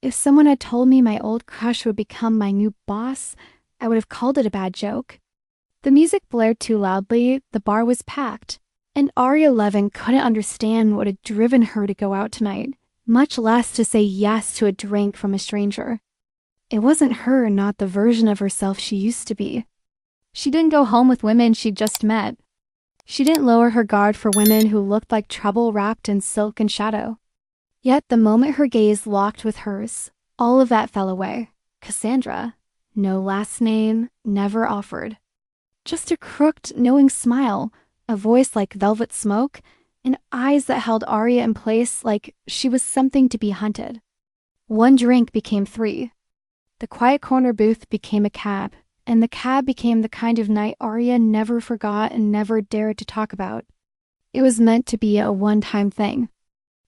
If someone had told me my old crush would become my new boss, I would have called it a bad joke. The music blared too loudly, the bar was packed, and Aria Levin couldn't understand what had driven her to go out tonight, much less to say yes to a drink from a stranger. It wasn't her, not the version of herself she used to be. She didn't go home with women she'd just met. She didn't lower her guard for women who looked like trouble wrapped in silk and shadow. Yet the moment her gaze locked with hers, all of that fell away. Cassandra, no last name, never offered. Just a crooked, knowing smile, a voice like velvet smoke, and eyes that held Aria in place like she was something to be hunted. One drink became 3. The quiet corner booth became a cab, and the cab became the kind of night Aria never forgot and never dared to talk about. It was meant to be a one-time thing.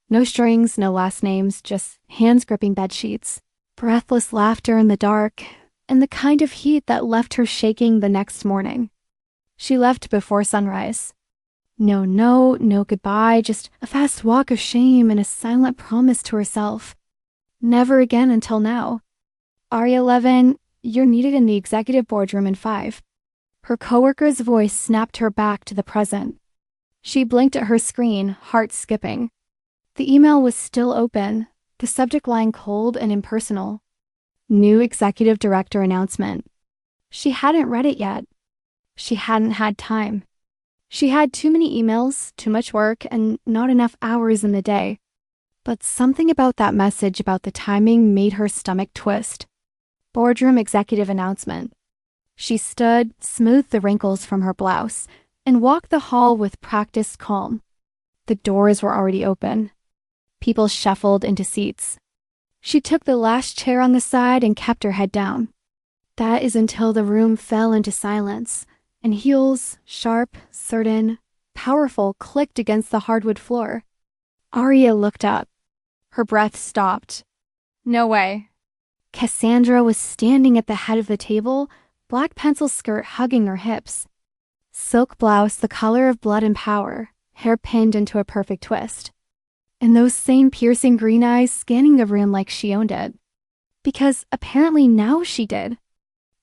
No strings, no last names, just hands gripping bed sheets, breathless laughter in the dark, and the kind of heat that left her shaking the next morning. She left before sunrise. No note, no goodbye, just a fast walk of shame and a silent promise to herself. Never again until now. Aria Levin, you're needed in the executive boardroom in 5. Her coworker's voice snapped her back to the present. She blinked at her screen, heart skipping. The email was still open, the subject line cold and impersonal. New executive director announcement. She hadn't read it yet. She hadn't had time. She had too many emails, too much work, and not enough hours in the day. But something about that message about the timing made her stomach twist. Boardroom executive announcement. She stood, smoothed the wrinkles from her blouse, and walked the hall with practiced calm. The doors were already open. People shuffled into seats. She took the last chair on the side and kept her head down. That is until the room fell into silence, and heels, sharp, certain, powerful, clicked against the hardwood floor. Aria looked up. Her breath stopped. No way. Cassandra was standing at the head of the table, black pencil skirt hugging her hips. Silk blouse the color of blood and power, hair pinned into a perfect twist. And those same piercing green eyes scanning the room like she owned it. Because apparently now she did.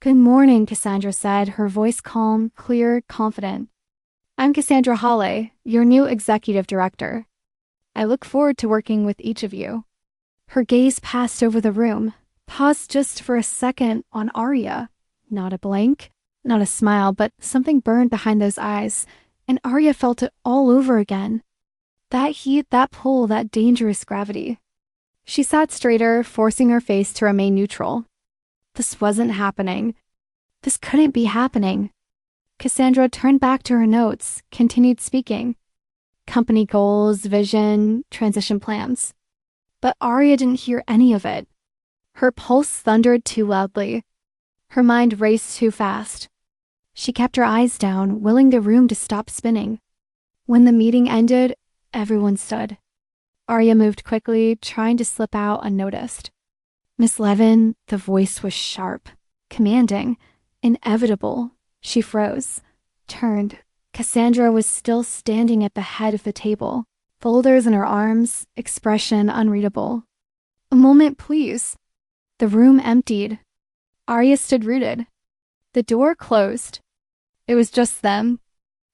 Good morning, Cassandra said, her voice calm, clear, confident. I'm Cassandra Halle, your new executive director. I look forward to working with each of you. Her gaze passed over the room, paused just for a second on Aria. Not a blank, not a smile, but something burned behind those eyes, and Aria felt it all over again. That heat, that pull, that dangerous gravity. She sat straighter, forcing her face to remain neutral. This wasn't happening. This couldn't be happening. Cassandra turned back to her notes, continued speaking. Company goals, vision, transition plans. But Aria didn't hear any of it. Her pulse thundered too loudly. Her mind raced too fast. She kept her eyes down, willing the room to stop spinning. When the meeting ended, everyone stood. Aria moved quickly, trying to slip out unnoticed. Miss Levin, the voice was sharp, commanding, inevitable. She froze, turned. Cassandra was still standing at the head of the table, folders in her arms, expression unreadable. A moment, please. The room emptied. Aria stood rooted. The door closed. It was just them.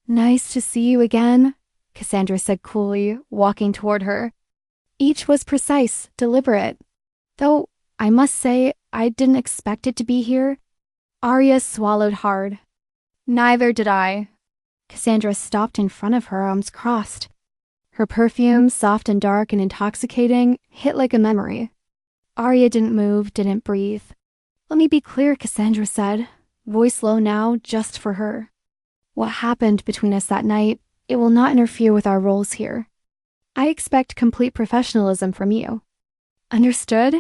Nice to see you again, Cassandra said coolly, walking toward her. Each was precise, deliberate. Though, I must say, I didn't expect it to be here. Aria swallowed hard. Neither did I. Cassandra stopped in front of her, arms crossed. Her perfume, soft and dark and intoxicating, hit like a memory. Aria didn't move, didn't breathe. Let me be clear, Cassandra said, voice low now, just for her. What happened between us that night, it will not interfere with our roles here. I expect complete professionalism from you. Understood?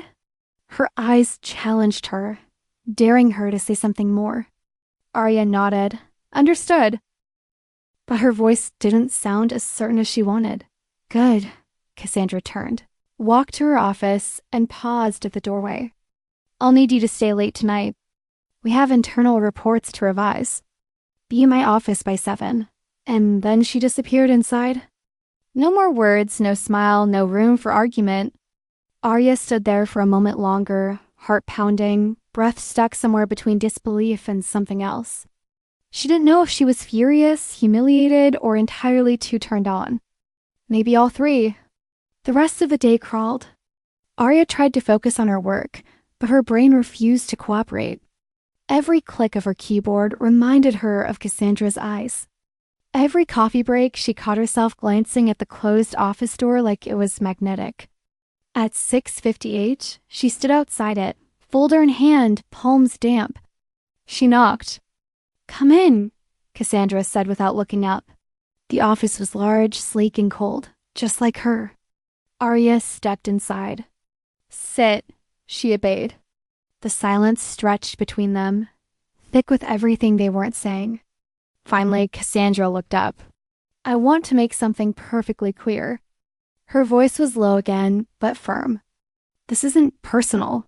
Her eyes challenged her, daring her to say something more. Aria nodded. Understood. But her voice didn't sound as certain as she wanted. Good. Cassandra turned, walked to her office, and paused at the doorway. I'll need you to stay late tonight. We have internal reports to revise. Be in my office by 7. And then she disappeared inside. No more words, no smile, no room for argument. Arya stood there for a moment longer, heart pounding, breath stuck somewhere between disbelief and something else. She didn't know if she was furious, humiliated, or entirely too turned on. Maybe all three. The rest of the day crawled. Arya tried to focus on her work, but her brain refused to cooperate. Every click of her keyboard reminded her of Cassandra's eyes. Every coffee break, she caught herself glancing at the closed office door like it was magnetic. At 6:58, she stood outside it, folder in hand, palms damp. She knocked. "Come in," Cassandra said without looking up. The office was large, sleek, and cold, just like her. Arya stepped inside. "Sit," she obeyed. The silence stretched between them, thick with everything they weren't saying. Finally, Cassandra looked up. "I want to make something perfectly clear." Her voice was low again, but firm. "This isn't personal.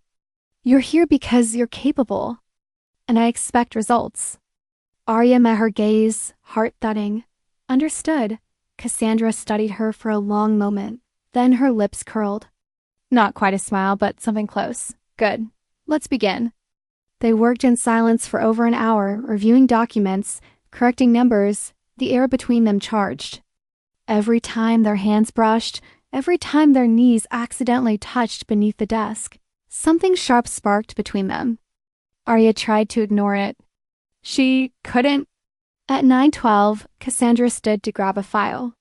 You're here because you're capable, and I expect results." Arya met her gaze, heart thudding. Understood. Cassandra studied her for a long moment. Then her lips curled. Not quite a smile, but something close. "Good. Let's begin." They worked in silence for over an hour, reviewing documents, correcting numbers, the air between them charged. Every time their hands brushed, every time their knees accidentally touched beneath the desk, something sharp sparked between them. Arya tried to ignore it. She couldn't. At 9:12, Cassandra stood to grab a file.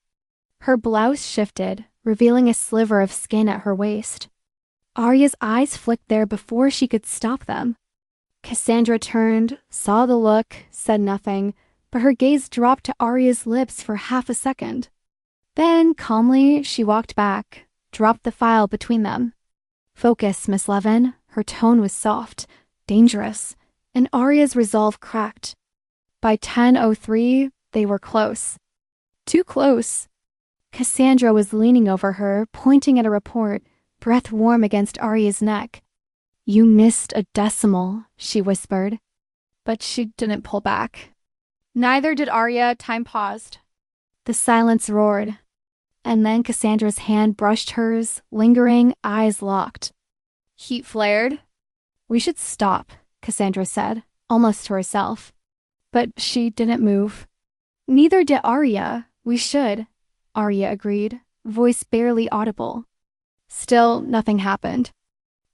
Her blouse shifted, revealing a sliver of skin at her waist. Arya's eyes flicked there before she could stop them. Cassandra turned, saw the look, said nothing, but her gaze dropped to Arya's lips for half a second. Then, calmly, she walked back, dropped the file between them. "Focus, Miss Levin." Her tone was soft, dangerous, and Arya's resolve cracked. By 10:03, they were close. Too close. Cassandra was leaning over her, pointing at a report, breath warm against Arya's neck. "You missed a decimal," she whispered. But she didn't pull back. Neither did Arya. Time paused. The silence roared. And then Cassandra's hand brushed hers, lingering, eyes locked. Heat flared. "We should stop," Cassandra said, almost to herself. But she didn't move. "Neither did Arya. We should," Arya agreed, voice barely audible. Still, nothing happened.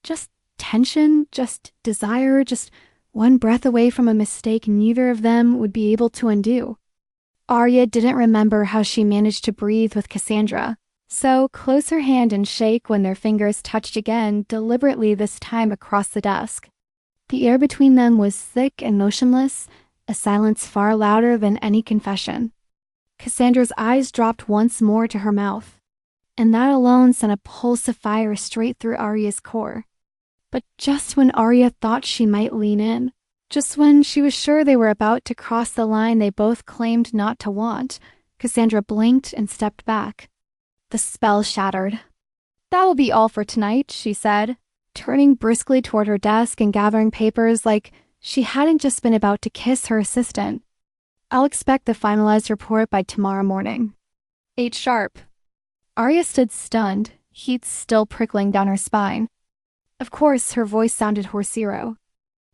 Just tension, just desire, just one breath away from a mistake neither of them would be able to undo. Arya didn't remember how she managed to breathe with Cassandra, so close her hand and shake when their fingers touched again, deliberately this time across the desk. The air between them was thick and motionless, a silence far louder than any confession. Cassandra's eyes dropped once more to her mouth, and that alone sent a pulse of fire straight through Arya's core. But just when Arya thought she might lean in, just when she was sure they were about to cross the line they both claimed not to want, Cassandra blinked and stepped back. The spell shattered. "That will be all for tonight," she said, turning briskly toward her desk and gathering papers like she hadn't just been about to kiss her assistant. "I'll expect the finalized report by tomorrow morning. 8 sharp." Arya stood stunned, heat still prickling down her spine. Of course, her voice sounded horsero.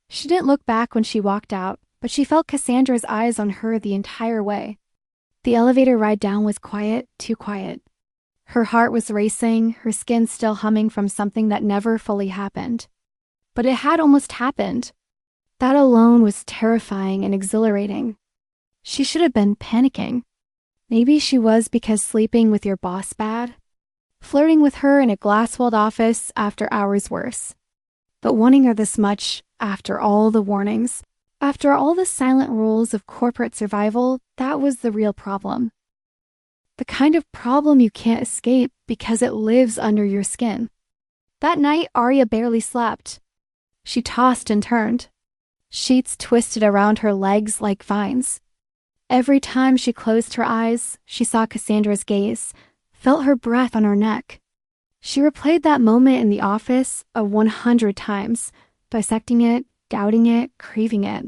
She didn't look back when she walked out, but she felt Cassandra's eyes on her the entire way. The elevator ride down was quiet, too quiet. Her heart was racing, her skin still humming from something that never fully happened. But it had almost happened. That alone was terrifying and exhilarating. She should have been panicking. Maybe she was because sleeping with your boss bad. Flirting with her in a glass-walled office after hours worse. But wanting her this much, after all the warnings, after all the silent rules of corporate survival, that was the real problem. The kind of problem you can't escape because it lives under your skin. That night, Arya barely slept. She tossed and turned. Sheets twisted around her legs like vines. Every time she closed her eyes, she saw Cassandra's gaze, felt her breath on her neck. She replayed that moment in the office 100 times, dissecting it, doubting it, craving it.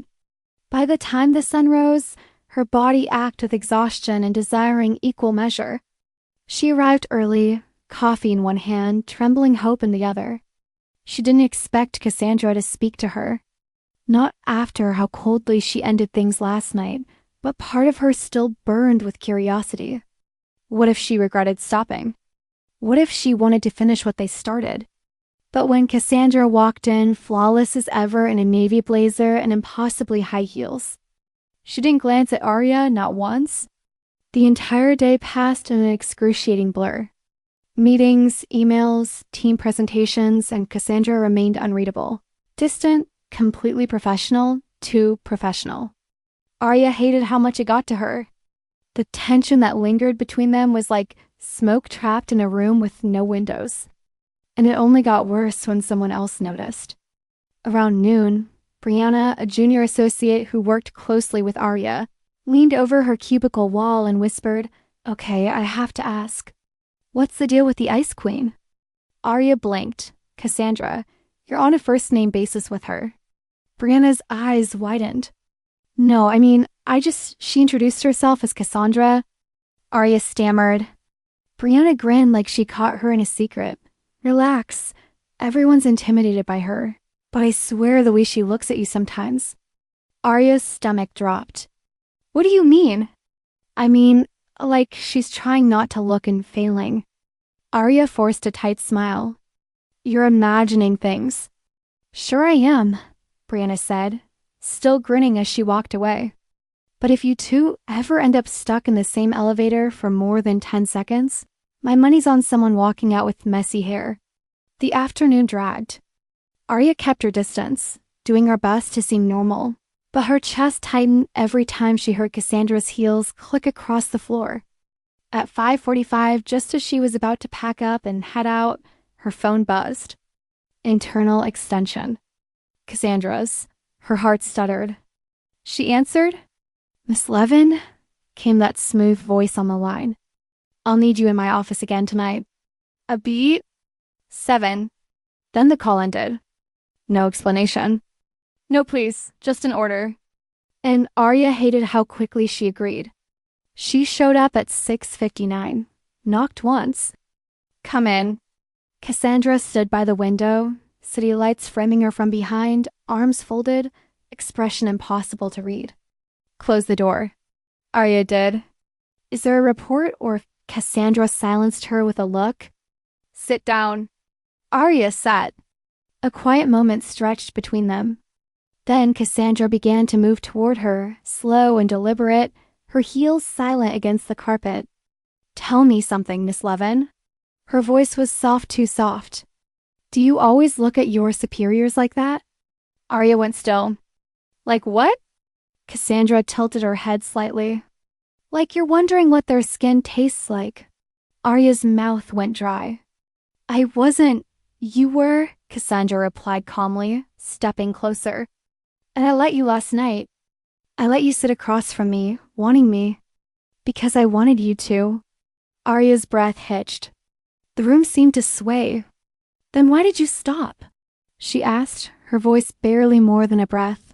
By the time the sun rose, her body ached with exhaustion and desiring equal measure. She arrived early, coffee in one hand, trembling hope in the other. She didn't expect Cassandra to speak to her. Not after how coldly she ended things last night, but part of her still burned with curiosity. What if she regretted stopping? What if she wanted to finish what they started? But when Cassandra walked in, flawless as ever in a navy blazer and impossibly high heels, she didn't glance at Arya, not once. The entire day passed in an excruciating blur. Meetings, emails, team presentations, and Cassandra remained unreadable. Distant, completely professional, too professional. Arya hated how much it got to her. The tension that lingered between them was like smoke trapped in a room with no windows. And it only got worse when someone else noticed. Around noon, Brianna, a junior associate who worked closely with Arya, leaned over her cubicle wall and whispered, "Okay, I have to ask. What's the deal with the Ice Queen?" Arya blinked. "Cassandra, you're on a first-name basis with her." Brianna's eyes widened. "No, I mean, she introduced herself as Cassandra." Arya stammered. Brianna grinned like she caught her in a secret. "Relax. Everyone's intimidated by her. But I swear the way she looks at you sometimes." Arya's stomach dropped. "What do you mean?" "I mean, like she's trying not to look and failing." Arya forced a tight smile. "You're imagining things." "Sure I am," Brianna said, still grinning as she walked away. "But if you two ever end up stuck in the same elevator for more than 10 seconds, my money's on someone walking out with messy hair." The afternoon dragged. Arya kept her distance, doing her best to seem normal, but her chest tightened every time she heard Cassandra's heels click across the floor. At 5:45, just as she was about to pack up and head out, her phone buzzed. Internal extension. Cassandra's. Her heart stuttered. She answered. "Miss Levin?" came that smooth voice on the line. "I'll need you in my office again tonight." A beat. 7. Then the call ended. No explanation. "No, please, just an order." And Arya hated how quickly she agreed. She showed up at 6:59, knocked once. "Come in." Cassandra stood by the window, city lights framing her from behind, arms folded, expression impossible to read. "Close the door." Arya did. "Is there a report?" Or Cassandra silenced her with a look. "Sit down." Arya sat. A quiet moment stretched between them. Then Cassandra began to move toward her, slow and deliberate, her heels silent against the carpet. "Tell me something, Miss Levin." Her voice was soft, too soft. "Do you always look at your superiors like that?" Arya went still. "Like what?" Cassandra tilted her head slightly. "Like you're wondering what their skin tastes like." Arya's mouth went dry. "I wasn't. You were," Cassandra replied calmly, stepping closer. "And I let you last night. I let you sit across from me, wanting me. Because I wanted you to." Arya's breath hitched. The room seemed to sway. "Then why did you stop?" she asked, her voice barely more than a breath.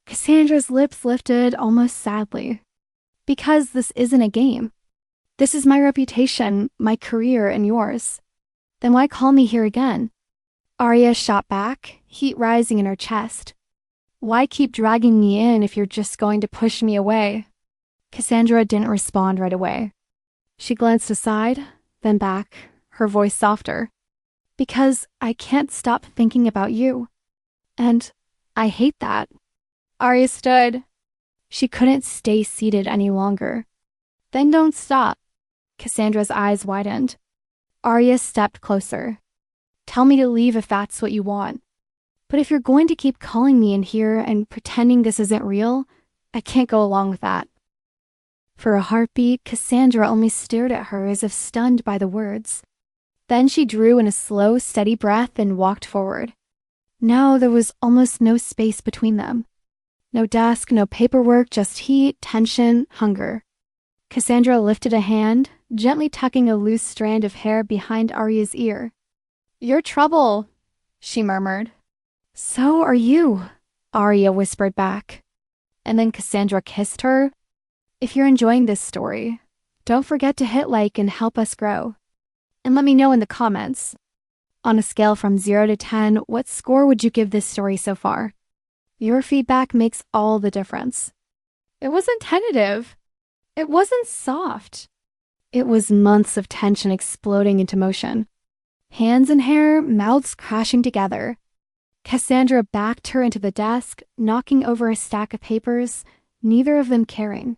Cassandra's lips lifted almost sadly. "Because this isn't a game. This is my reputation, my career, and yours. Then why call me here again?" Arya shot back, heat rising in her chest. "Why keep dragging me in if you're just going to push me away?" Cassandra didn't respond right away. She glanced aside, then back, her voice softer. "Because I can't stop thinking about you. And I hate that." Arya stood. She couldn't stay seated any longer. "Then don't stop." Cassandra's eyes widened. Arya stepped closer. "Tell me to leave if that's what you want. But if you're going to keep calling me in here and pretending this isn't real, I can't go along with that." For a heartbeat, Cassandra only stared at her as if stunned by the words. Then she drew in a slow, steady breath and walked forward. Now there was almost no space between them. No desk, no paperwork, just heat, tension, hunger. Cassandra lifted a hand, gently tucking a loose strand of hair behind Arya's ear. "You're trouble," she murmured. "So are you," Arya whispered back. And then Cassandra kissed her. "If you're enjoying this story, don't forget to hit like and help us grow." and let me know in the comments. On a scale from 0 to 10, what score would you give this story so far? Your feedback makes all the difference. It wasn't tentative. It wasn't soft. It was months of tension exploding into motion. Hands and hair, mouths crashing together. Cassandra backed her into the desk, knocking over a stack of papers, neither of them caring.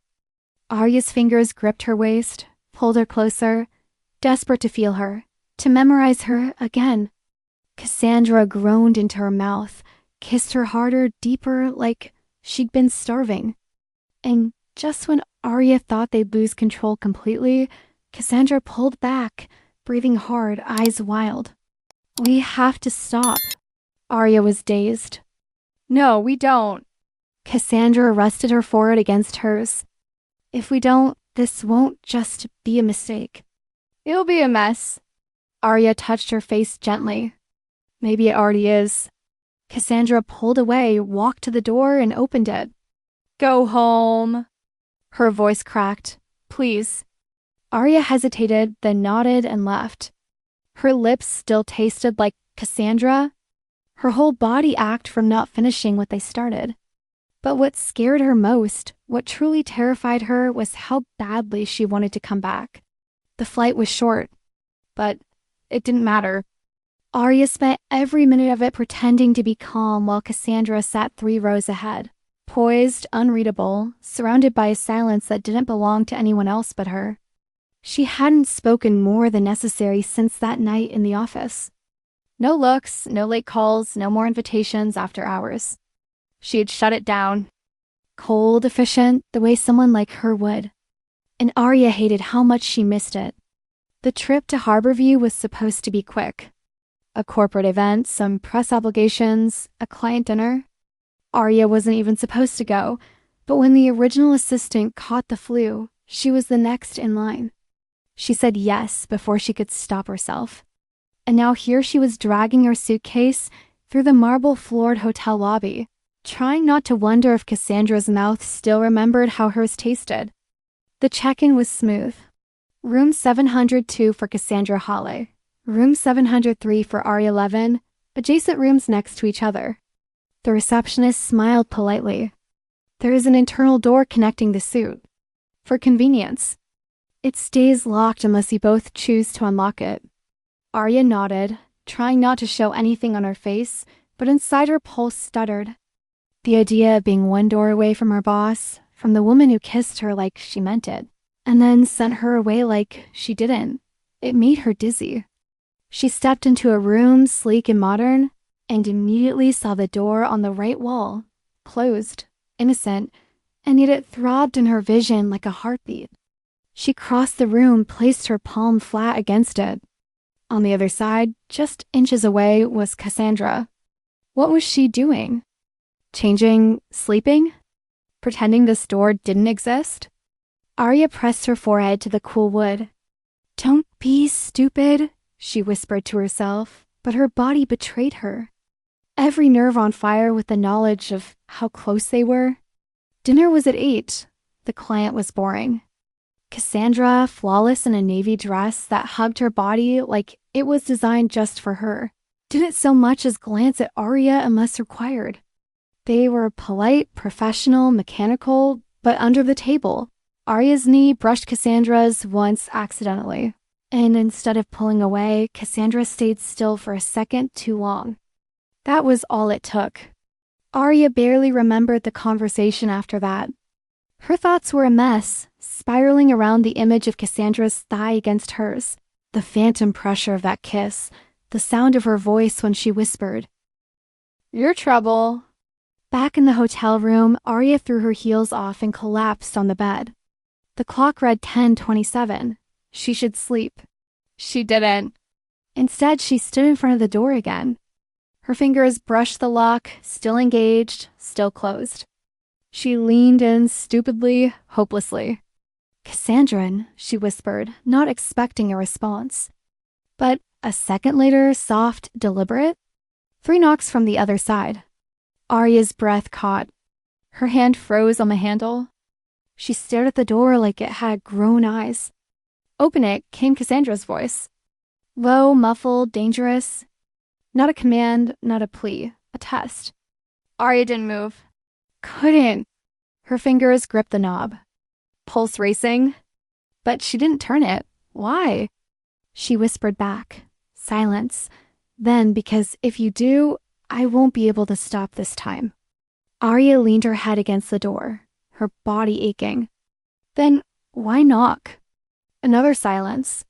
Arya's fingers gripped her waist, pulled her closer, desperate to feel her, to memorize her again. Cassandra groaned into her mouth, kissed her harder, deeper, like she'd been starving. And just when Arya thought they'd lose control completely, Cassandra pulled back, breathing hard, eyes wild. We have to stop. Arya was dazed. No, we don't. Cassandra rested her forehead against hers. If we don't, this won't just be a mistake. It'll be a mess. Arya touched her face gently. Maybe it already is. Cassandra pulled away, walked to the door, and opened it. Go home. Her voice cracked. Please. Arya hesitated, then nodded and left. Her lips still tasted like Cassandra. Her whole body ached from not finishing what they started. But what scared her most, what truly terrified her, was how badly she wanted to come back. The flight was short, but it didn't matter. Arya spent every minute of it pretending to be calm while Cassandra sat 3 rows ahead, poised, unreadable, surrounded by a silence that didn't belong to anyone else but her. She hadn't spoken more than necessary since that night in the office. No looks, no late calls, no more invitations after hours. She had shut it down. Cold, efficient, the way someone like her would. And Arya hated how much she missed it. The trip to Harborview was supposed to be quick. A corporate event, some press obligations, a client dinner. Arya wasn't even supposed to go, but when the original assistant caught the flu, she was the next in line. She said yes before she could stop herself. And now here she was dragging her suitcase through the marble-floored hotel lobby, trying not to wonder if Cassandra's mouth still remembered how hers tasted. The check-in was smooth. Room 702 for Cassandra Hawley. Room 703 for Arya Levin, adjacent rooms next to each other. The receptionist smiled politely. There is an internal door connecting the suite. For convenience. It stays locked unless you both choose to unlock it. Arya nodded, trying not to show anything on her face, but inside her pulse stuttered. The idea of being one door away from her boss, from the woman who kissed her like she meant it, and then sent her away like she didn't, it made her dizzy. She stepped into a room sleek and modern, and immediately saw the door on the right wall, closed, innocent, and yet it throbbed in her vision like a heartbeat. She crossed the room, placed her palm flat against it. On the other side, just inches away, was Cassandra. What was she doing? Changing, sleeping? Pretending this door didn't exist? Arya pressed her forehead to the cool wood. Don't be stupid, she whispered to herself, but her body betrayed her. Every nerve on fire with the knowledge of how close they were. Dinner was at 8. The client was boring. Cassandra, flawless in a navy dress that hugged her body like it was designed just for her, didn't so much as glance at Arya unless required. They were polite, professional, mechanical, but under the table. Arya's knee brushed Cassandra's once accidentally, and instead of pulling away, Cassandra stayed still for a second too long. That was all it took. Arya barely remembered the conversation after that. Her thoughts were a mess, spiraling around the image of Cassandra's thigh against hers, the phantom pressure of that kiss, the sound of her voice when she whispered, "Your trouble." Back in the hotel room, Arya threw her heels off and collapsed on the bed. The clock read 10:27. She should sleep. She didn't. Instead, she stood in front of the door again. Her fingers brushed the lock, still engaged, still closed. She leaned in stupidly, hopelessly. "Cassandra," she whispered, not expecting a response. But a second later, soft, deliberate. 3 knocks from the other side. Arya's breath caught. Her hand froze on the handle. She stared at the door like it had grown eyes. "Open it," came Cassandra's voice. Low, muffled, dangerous. Not a command, not a plea. A test. Arya didn't move. Couldn't. Her fingers gripped the knob. Pulse racing. But she didn't turn it. Why? She whispered back. Silence. Then, because if you do, I won't be able to stop this time. Arya leaned her head against the door, her body aching. Then, why knock? Another silence.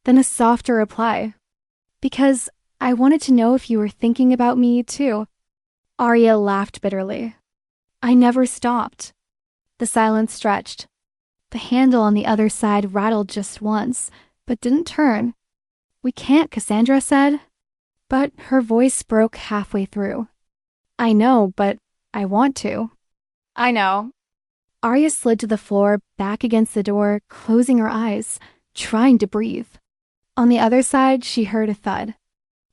Then a softer reply. Because I wanted to know if you were thinking about me, too. Arya laughed bitterly. I never stopped. The silence stretched. The handle on the other side rattled just once, but didn't turn. We can't, Cassandra said. But her voice broke halfway through. I know, but I want to. I know. Arya slid to the floor, back against the door, closing her eyes, trying to breathe. On the other side, she heard a thud.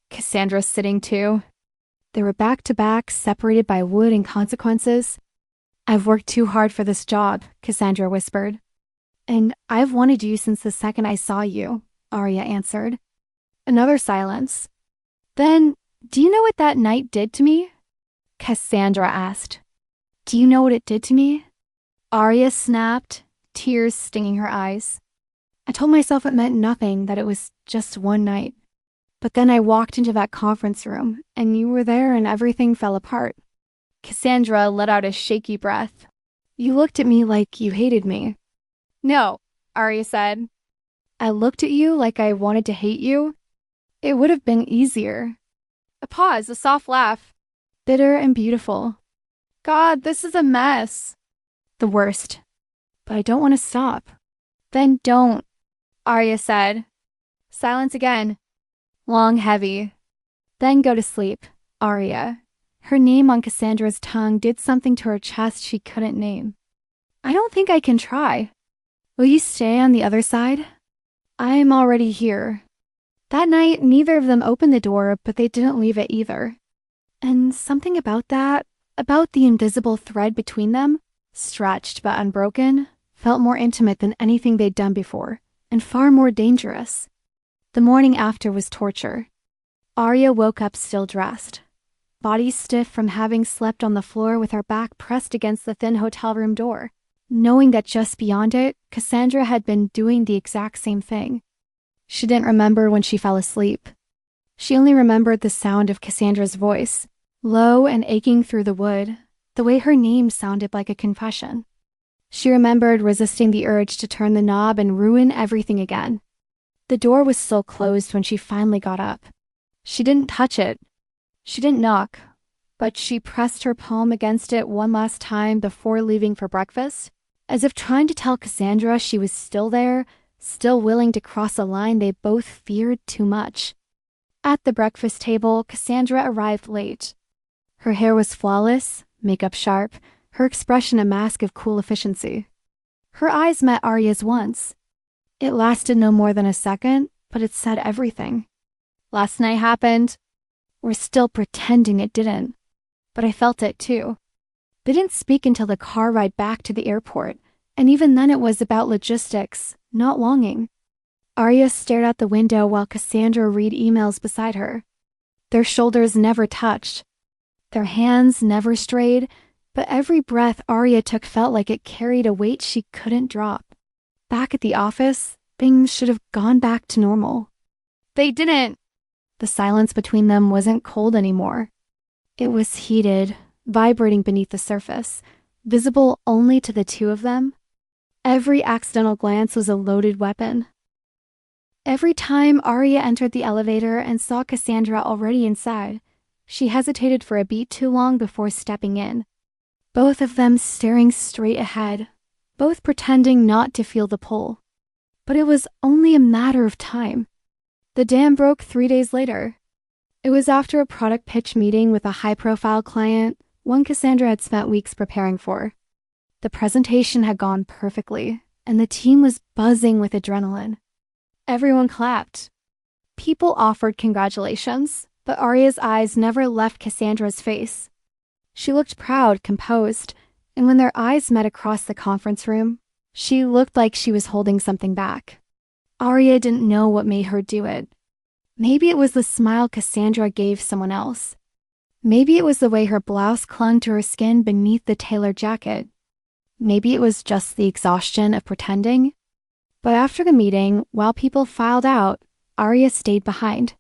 Cassandra sitting too. They were back to back, separated by wood and consequences. I've worked too hard for this job, Cassandra whispered. And I've wanted you since the second I saw you, Arya answered. Another silence. Then, do you know what that night did to me? Cassandra asked. Do you know what it did to me? Arya snapped, tears stinging her eyes. I told myself it meant nothing, that it was just one night. But then I walked into that conference room, and you were there and everything fell apart. Cassandra let out a shaky breath. You looked at me like you hated me. No, Arya said. I looked at you like I wanted to hate you. It would have been easier. A pause, a soft laugh. Bitter and beautiful. God, this is a mess. The worst. But I don't want to stop. Then don't, Arya said. Silence again. Long, heavy. Then go to sleep, Arya. Her name on Cassandra's tongue did something to her chest she couldn't name. I don't think I can try. Will you stay on the other side? I'm already here. That night, neither of them opened the door, but they didn't leave it either. And something about that, about the invisible thread between them, stretched but unbroken, felt more intimate than anything they'd done before, and far more dangerous. The morning after was torture. Arya woke up still dressed, body stiff from having slept on the floor with her back pressed against the thin hotel room door, knowing that just beyond it, Cassandra had been doing the exact same thing. She didn't remember when she fell asleep. She only remembered the sound of Cassandra's voice, low and aching through the wood, the way her name sounded like a confession. She remembered resisting the urge to turn the knob and ruin everything again. The door was still closed when she finally got up. She didn't touch it. She didn't knock, but she pressed her palm against it one last time before leaving for breakfast, as if trying to tell Cassandra she was still there, still willing to cross a line they both feared too much. At the breakfast table, Cassandra arrived late. Her hair was flawless, makeup sharp, her expression a mask of cool efficiency. Her eyes met Arya's once. It lasted no more than a second, but it said everything. Last night happened. We're still pretending it didn't. But I felt it too. They didn't speak until the car ride back to the airport, and even then it was about logistics, not longing. Arya stared out the window while Cassandra read emails beside her. Their shoulders never touched. Their hands never strayed, but every breath Arya took felt like it carried a weight she couldn't drop. Back at the office, things should have gone back to normal. They didn't. The silence between them wasn't cold anymore. It was heated, vibrating beneath the surface, visible only to the two of them. Every accidental glance was a loaded weapon. Every time Arya entered the elevator and saw Cassandra already inside, she hesitated for a beat too long before stepping in. Both of them staring straight ahead, both pretending not to feel the pull. But it was only a matter of time. The dam broke 3 days later. It was after a product pitch meeting with a high-profile client, one Cassandra had spent weeks preparing for. The presentation had gone perfectly, and the team was buzzing with adrenaline. Everyone clapped. People offered congratulations, but Arya's eyes never left Cassandra's face. She looked proud, composed, and when their eyes met across the conference room, she looked like she was holding something back. Arya didn't know what made her do it. Maybe it was the smile Cassandra gave someone else. Maybe it was the way her blouse clung to her skin beneath the tailored jacket. Maybe it was just the exhaustion of pretending. But after the meeting, while people filed out, Arya stayed behind.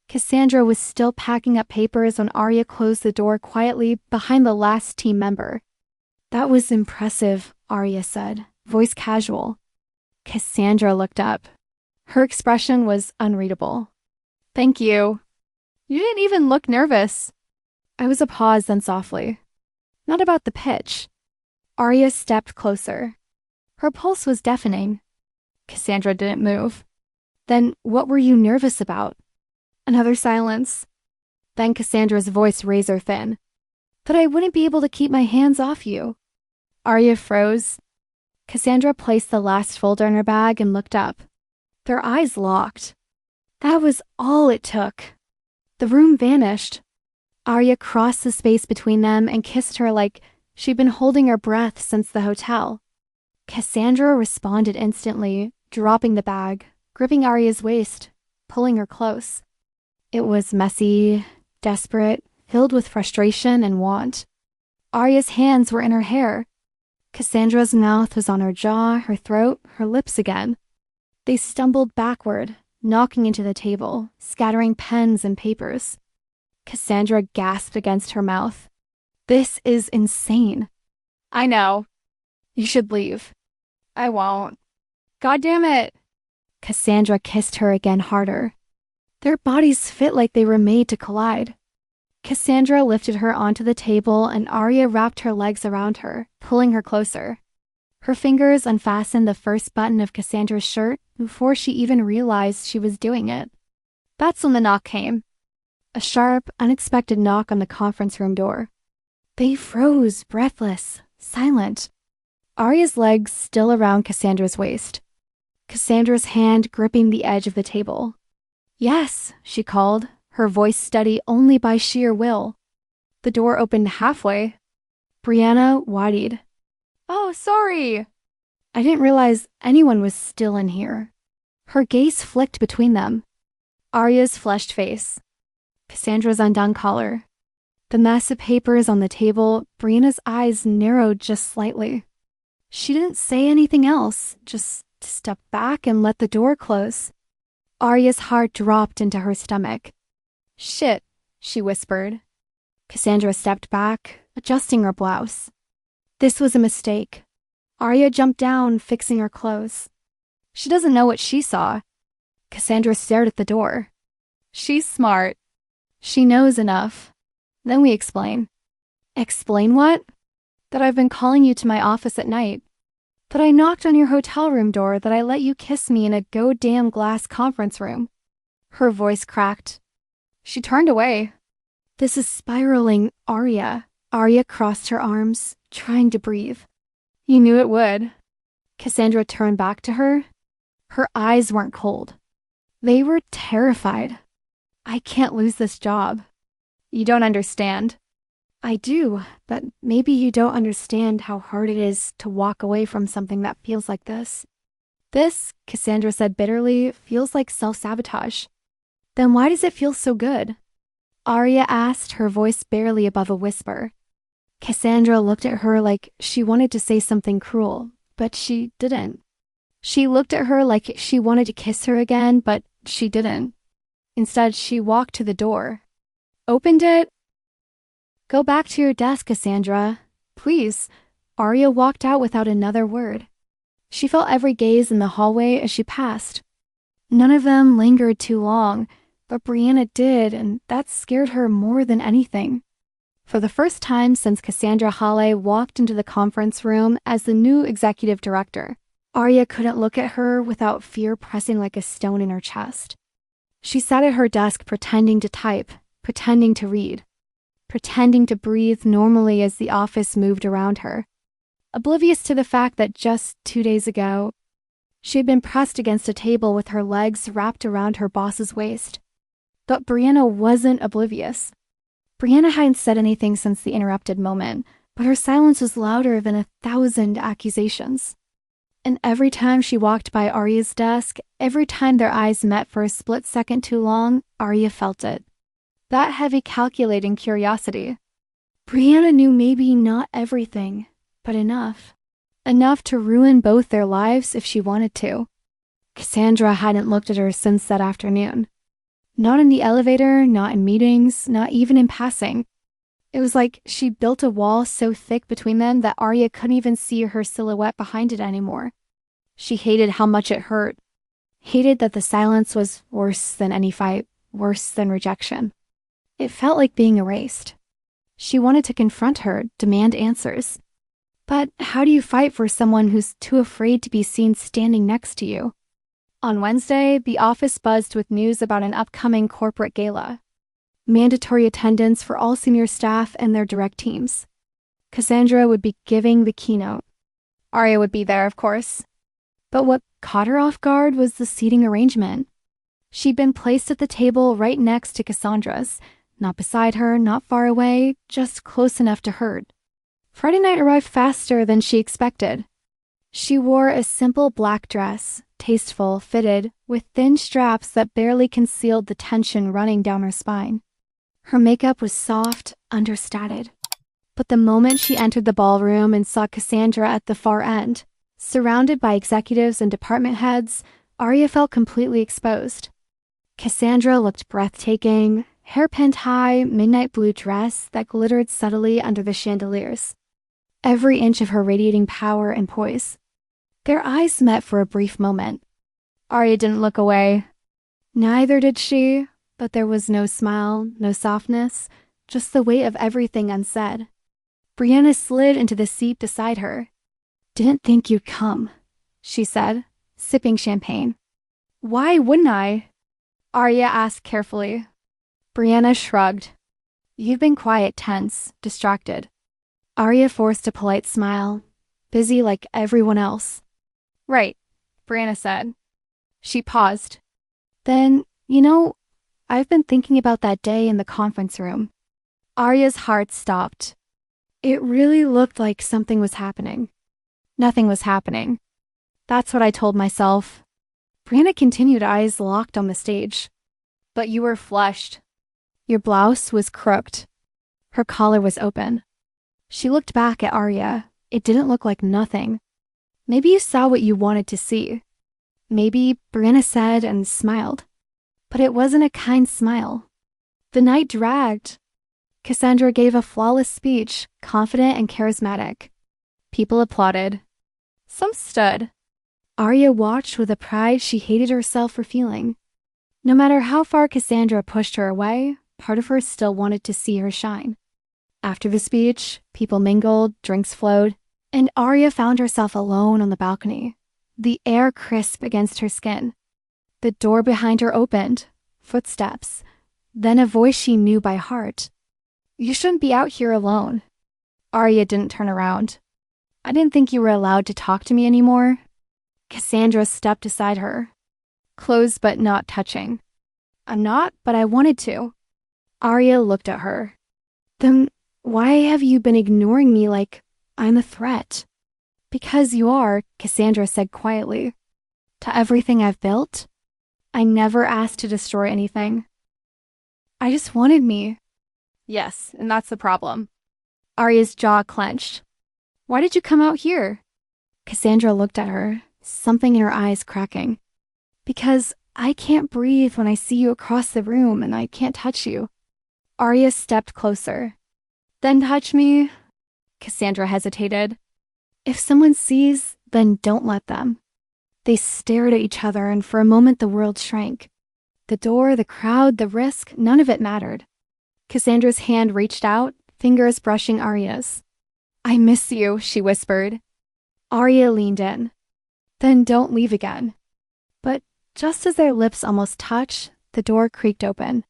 Cassandra was still packing up papers when Arya closed the door quietly behind the last team member. "That was impressive," Arya said, voice casual. Cassandra looked up. Her expression was unreadable. "Thank you. You didn't even look nervous." I was a pause, then softly. "Not about the pitch." Arya stepped closer. Her pulse was deafening. Cassandra didn't move. "Then what were you nervous about?" Another silence. Then Cassandra's voice razor thin. "That I wouldn't be able to keep my hands off you." Arya froze. Cassandra placed the last folder in her bag and looked up. Their eyes locked. That was all it took. The room vanished. Arya crossed the space between them and kissed her like she'd been holding her breath since the hotel. Cassandra responded instantly, dropping the bag, gripping Arya's waist, pulling her close. It was messy, desperate, filled with frustration and want. Arya's hands were in her hair. Cassandra's mouth was on her jaw, her throat, her lips again. They stumbled backward, knocking into the table, scattering pens and papers. Cassandra gasped against her mouth. "This is insane." "I know. You should leave." "I won't." "God damn it." Cassandra kissed her again harder. Their bodies fit like they were made to collide. Cassandra lifted her onto the table and Arya wrapped her legs around her, pulling her closer. Her fingers unfastened the first button of Cassandra's shirt before she even realized she was doing it. That's when the knock came. A sharp, unexpected knock on the conference room door. They froze, breathless, silent. Arya's legs still around Cassandra's waist. Cassandra's hand gripping the edge of the table. "Yes," she called, her voice steady only by sheer will. The door opened halfway. Brianna wadied. "Oh, sorry." "I didn't realize anyone was still in here." Her gaze flicked between them. Arya's flushed face. Cassandra's undone collar. The mess of papers on the table, Brianna's eyes narrowed just slightly. She didn't say anything else, just stepped back and let the door close. Arya's heart dropped into her stomach. "Shit," she whispered. Cassandra stepped back, adjusting her blouse. This was a mistake. Arya jumped down, fixing her clothes. She doesn't know what she saw. Cassandra stared at the door. "She's smart. She knows enough." Then we explain. "Explain what?" "That I've been calling you to my office at night. That I knocked on your hotel room door, that I let you kiss me in a goddamn glass conference room." Her voice cracked. She turned away. "This is spiraling, Arya." Arya crossed her arms, trying to breathe. "You knew it would." Cassandra turned back to her. Her eyes weren't cold. They were terrified. "I can't lose this job." "You don't understand." "I do, but maybe you don't understand how hard it is to walk away from something that feels like this." "This," Cassandra said bitterly, "feels like self-sabotage." "Then why does it feel so good?" Arya asked, her voice barely above a whisper. Cassandra looked at her like she wanted to say something cruel, but she didn't. She looked at her like she wanted to kiss her again, but she didn't. Instead, she walked to the door. Opened it. "Go back to your desk, Cassandra. Please." Arya walked out without another word. She felt every gaze in the hallway as she passed. None of them lingered too long, but Brianna did, and that scared her more than anything. For the first time since Cassandra Halle walked into the conference room as the new executive director, Arya couldn't look at her without fear pressing like a stone in her chest. She sat at her desk pretending to type, pretending to read, pretending to breathe normally as the office moved around her, oblivious to the fact that just 2 days ago, she had been pressed against a table with her legs wrapped around her boss's waist. But Brianna wasn't oblivious. Brianna hadn't said anything since the interrupted moment, but her silence was louder than 1,000 accusations. And every time she walked by Arya's desk, every time their eyes met for a split second too long, Arya felt it. That heavy calculating curiosity. Brianna knew maybe not everything, but enough. Enough to ruin both their lives if she wanted to. Cassandra hadn't looked at her since that afternoon. Not in the elevator, not in meetings, not even in passing. It was like she built a wall so thick between them that Arya couldn't even see her silhouette behind it anymore. She hated how much it hurt. Hated that the silence was worse than any fight, worse than rejection. It felt like being erased. She wanted to confront her, demand answers. But how do you fight for someone who's too afraid to be seen standing next to you? On Wednesday, the office buzzed with news about an upcoming corporate gala. Mandatory attendance for all senior staff and their direct teams. Cassandra would be giving the keynote. Arya would be there, of course. But what caught her off guard was the seating arrangement. She'd been placed at the table right next to Cassandra's, not beside her, not far away, just close enough to hurt. Friday night arrived faster than she expected. She wore a simple black dress, tasteful, fitted, with thin straps that barely concealed the tension running down her spine. Her makeup was soft, understated. But the moment she entered the ballroom and saw Cassandra at the far end, surrounded by executives and department heads, Arya felt completely exposed. Cassandra looked breathtaking, hair-pinned high, midnight blue dress that glittered subtly under the chandeliers. Every inch of her radiating power and poise. Their eyes met for a brief moment. Arya didn't look away. Neither did she, but there was no smile, no softness, just the weight of everything unsaid. Brianna slid into the seat beside her. "Didn't think you'd come," she said, sipping champagne. "Why wouldn't I?" Arya asked carefully. Brianna shrugged. "You've been quiet, tense, distracted." Arya forced a polite smile, busy like everyone else. "Right," Brianna said. She paused. "Then, I've been thinking about that day in the conference room." Arya's heart stopped. It really looked like something was happening. Nothing was happening. That's what I told myself. Brianna continued, eyes locked on the stage. "But you were flushed. Your blouse was crooked. Her collar was open." She looked back at Arya. It didn't look like nothing. "Maybe you saw what you wanted to see." "Maybe," Brianna said and smiled. But it wasn't a kind smile. The night dragged. Cassandra gave a flawless speech, confident and charismatic. People applauded. Some stood. Arya watched with a pride she hated herself for feeling. No matter how far Cassandra pushed her away, part of her still wanted to see her shine. After the speech, people mingled, drinks flowed, and Arya found herself alone on the balcony, the air crisp against her skin. The door behind her opened, footsteps, then a voice she knew by heart. "You shouldn't be out here alone." Arya didn't turn around. "I didn't think you were allowed to talk to me anymore." Cassandra stepped beside her, close but not touching. "I'm not, but I wanted to." Arya looked at her. "Then why have you been ignoring me like I'm a threat?" "Because you are," Cassandra said quietly. "To everything I've built? I never asked to destroy anything. I just wanted me." "Yes, and that's the problem." Arya's jaw clenched. "Why did you come out here?" Cassandra looked at her, something in her eyes cracking. "Because I can't breathe when I see you across the room and I can't touch you." Arya stepped closer. "Then touch me." Cassandra hesitated. "If someone sees, then don't let them." They stared at each other, and for a moment the world shrank. The door, the crowd, the risk, none of it mattered. Cassandra's hand reached out, fingers brushing Arya's. "I miss you," she whispered. Arya leaned in. "Then don't leave again." But just as their lips almost touched, the door creaked open.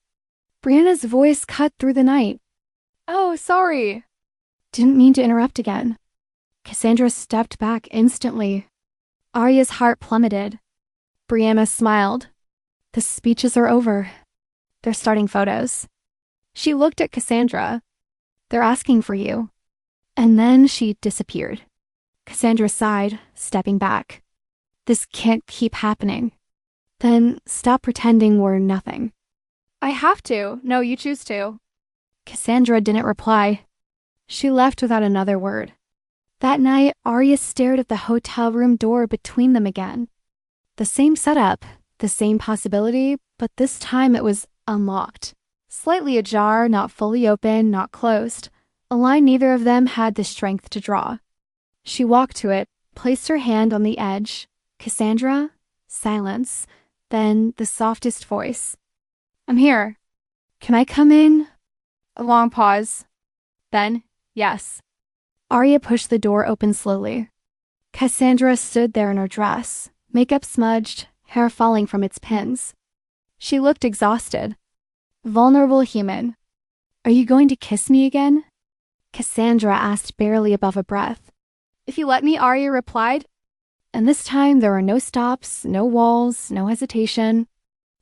Brianna's voice cut through the night. "Oh, sorry." "Didn't mean to interrupt again." Cassandra stepped back instantly. Arya's heart plummeted. Brianna smiled. "The speeches are over. They're starting photos." She looked at Cassandra. "They're asking for you." And then she disappeared. Cassandra sighed, stepping back. This can't keep happening. Then stop pretending we're nothing. I have to. No, you choose to. Cassandra didn't reply. She left without another word. That night, Arya stared at the hotel room door between them again. The same setup, the same possibility, but this time it was unlocked. Slightly ajar, not fully open, not closed. A line neither of them had the strength to draw. She walked to it, placed her hand on the edge. Cassandra? Silence. Then the softest voice. I'm here. Can I come in? A long pause. Then, yes. Arya pushed the door open slowly. Cassandra stood there in her dress, makeup smudged, hair falling from its pins. She looked exhausted. Vulnerable human. Are you going to kiss me again? Cassandra asked barely above a breath. If you let me, Arya replied. And this time there were no stops, no walls, no hesitation.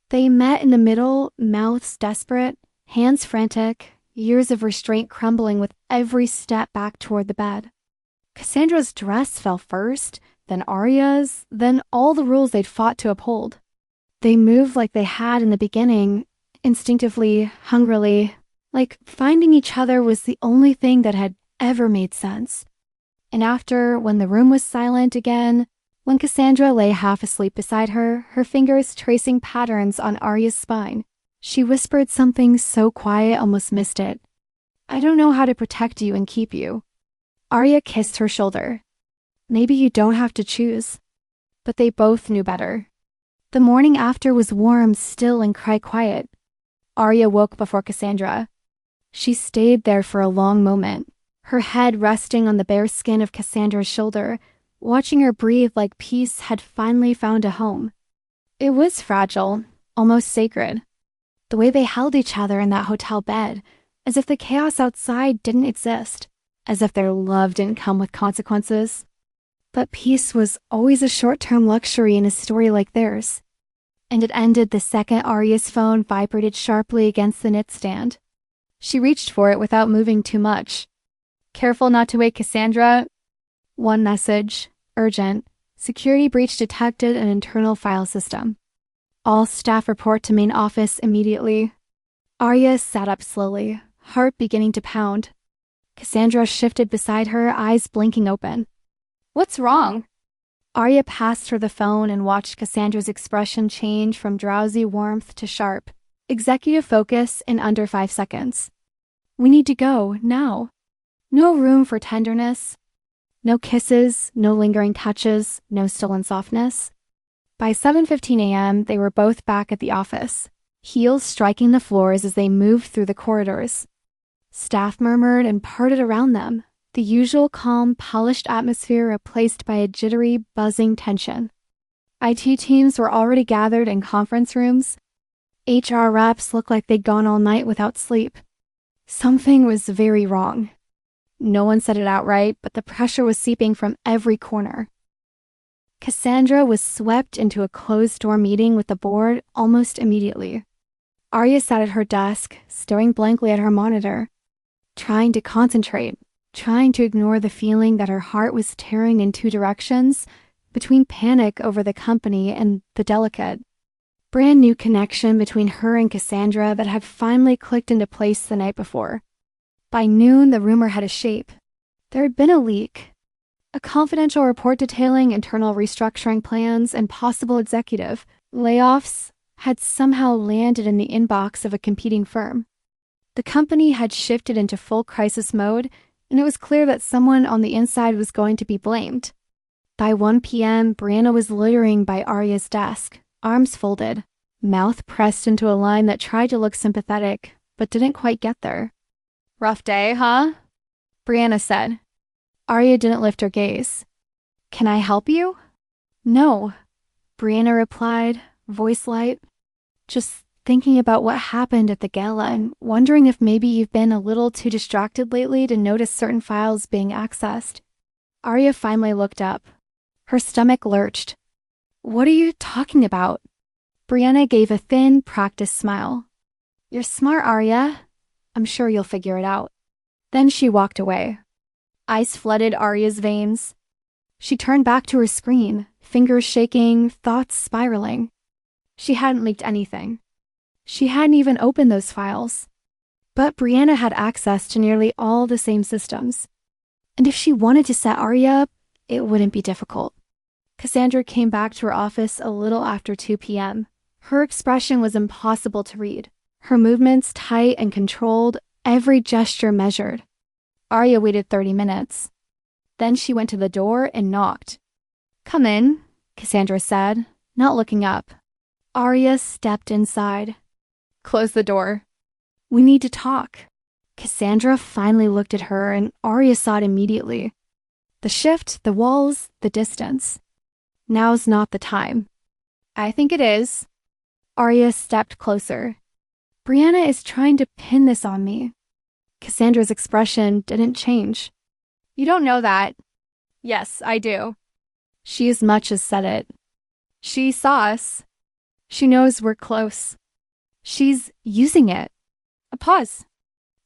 They met in the middle, mouths desperate, hands frantic, years of restraint crumbling with every step back toward the bed. Cassandra's dress fell first, then Arya's, then all the rules they'd fought to uphold. They moved like they had in the beginning, instinctively, hungrily, like finding each other was the only thing that had ever made sense. And after, when the room was silent again, when Cassandra lay half asleep beside her, her fingers tracing patterns on Arya's spine, she whispered something so quiet almost missed it. I don't know how to protect you and keep you. Arya kissed her shoulder. Maybe you don't have to choose. But they both knew better. The morning after was warm, still, and quiet. Arya woke before Cassandra. She stayed there for a long moment, her head resting on the bare skin of Cassandra's shoulder, watching her breathe like peace had finally found a home. It was fragile, almost sacred. The way they held each other in that hotel bed, as if the chaos outside didn't exist, as if their love didn't come with consequences. But peace was always a short-term luxury in a story like theirs. And it ended the second Arya's phone vibrated sharply against the nightstand. She reached for it without moving too much. Careful not to wake Cassandra. One message, urgent. Security breach detected in internal file system. All staff report to main office immediately. Arya sat up slowly, heart beginning to pound. Cassandra shifted beside her, eyes blinking open. What's wrong? Arya passed her the phone and watched Cassandra's expression change from drowsy warmth to sharp, executive focus in under 5 seconds. We need to go, now. No room for tenderness. No kisses, no lingering touches, no stolen softness. By 7:15 a.m., they were both back at the office, heels striking the floors as they moved through the corridors. Staff murmured and parted around them, the usual calm, polished atmosphere replaced by a jittery, buzzing tension. IT teams were already gathered in conference rooms. HR reps looked like they'd gone all night without sleep. Something was very wrong. No one said it outright, but the pressure was seeping from every corner. Cassandra was swept into a closed-door meeting with the board almost immediately. Arya sat at her desk, staring blankly at her monitor, trying to concentrate, trying to ignore the feeling that her heart was tearing in 2 directions, between panic over the company and the delicate, brand new connection between her and Cassandra that had finally clicked into place the night before. By noon, the rumor had a shape. There had been a leak. A confidential report detailing internal restructuring plans and possible executive layoffs had somehow landed in the inbox of a competing firm. The company had shifted into full crisis mode, and it was clear that someone on the inside was going to be blamed. By 1 p.m., Brianna was loitering by Arya's desk, arms folded, mouth pressed into a line that tried to look sympathetic, but didn't quite get there. Rough day, huh? Brianna said. Arya didn't lift her gaze. Can I help you? No, Brianna replied, voice light. Just thinking about what happened at the gala and wondering if maybe you've been a little too distracted lately to notice certain files being accessed. Arya finally looked up. Her stomach lurched. What are you talking about? Brianna gave a thin, practiced smile. You're smart, Arya. I'm sure you'll figure it out. Then she walked away. Ice flooded Arya's veins. She turned back to her screen, fingers shaking, thoughts spiraling. She hadn't leaked anything. She hadn't even opened those files. But Brianna had access to nearly all the same systems. And if she wanted to set Arya up, it wouldn't be difficult. Cassandra came back to her office a little after 2 p.m. Her expression was impossible to read. Her movements tight and controlled, every gesture measured. Arya waited 30 minutes. Then she went to the door and knocked. "Come in," Cassandra said, not looking up. Arya stepped inside. "Close the door. We need to talk." Cassandra finally looked at her, and Arya saw it immediately. The shift, the walls, the distance. Now's not the time. "I think it is." Arya stepped closer. "Brianna is trying to pin this on me." Cassandra's expression didn't change. "You don't know that." "Yes, I do." She as much as said it. "She saw us. She knows we're close. She's using it." A pause.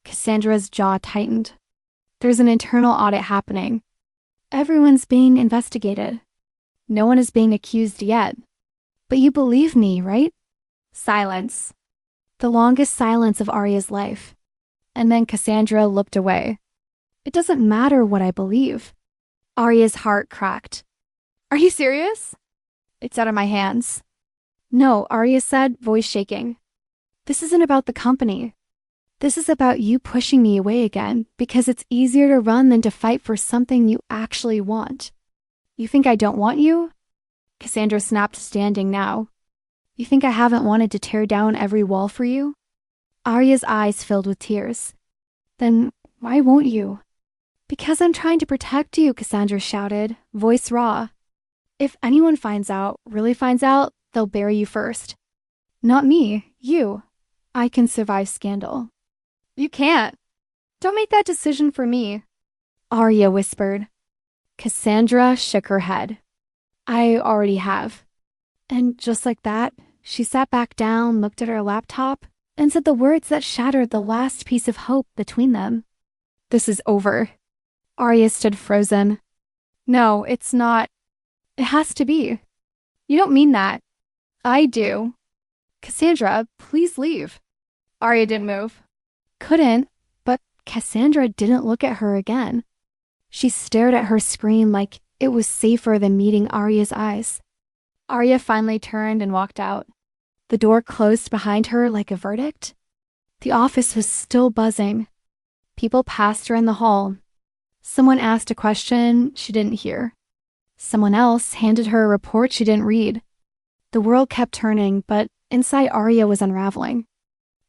Cassandra's jaw tightened. There's an internal audit happening. Everyone's being investigated. No one is being accused yet. "But you believe me, right?" Silence. The longest silence of Arya's life. And then Cassandra looked away. "It doesn't matter what I believe." Arya's heart cracked. "Are you serious?" "It's out of my hands." "No," Arya said, voice shaking. "This isn't about the company. This is about you pushing me away again because it's easier to run than to fight for something you actually want." "You think I don't want you?" Cassandra snapped, standing now. "You think I haven't wanted to tear down every wall for you?" Arya's eyes filled with tears. "Then why won't you?" "Because I'm trying to protect you," Cassandra shouted, voice raw. "If anyone finds out, really finds out, they'll bury you first." "Not me, you. I can survive scandal." "You can't. Don't make that decision for me," Arya whispered. Cassandra shook her head. "I already have." And just like that, she sat back down, looked at her laptop, and said the words that shattered the last piece of hope between them. "This is over." Arya stood frozen. "No, it's not. It has to be." "You don't mean that." "I do." "Cassandra, please leave." Arya didn't move. Couldn't, but Cassandra didn't look at her again. She stared at her screen like it was safer than meeting Arya's eyes. Arya finally turned and walked out. The door closed behind her like a verdict. The office was still buzzing. People passed her in the hall. Someone asked a question she didn't hear. Someone else handed her a report she didn't read. The world kept turning, but inside Arya was unraveling.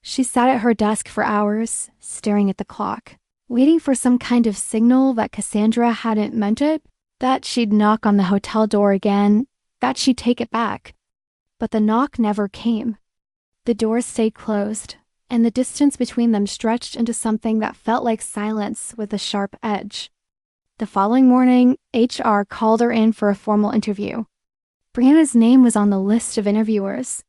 She sat at her desk for hours, staring at the clock, waiting for some kind of signal that Cassandra hadn't meant it, that she'd knock on the hotel door again, that she'd take it back. But the knock never came. The door stayed closed, and the distance between them stretched into something that felt like silence with a sharp edge. The following morning, HR called her in for a formal interview. Brianna's name was on the list of interviewers.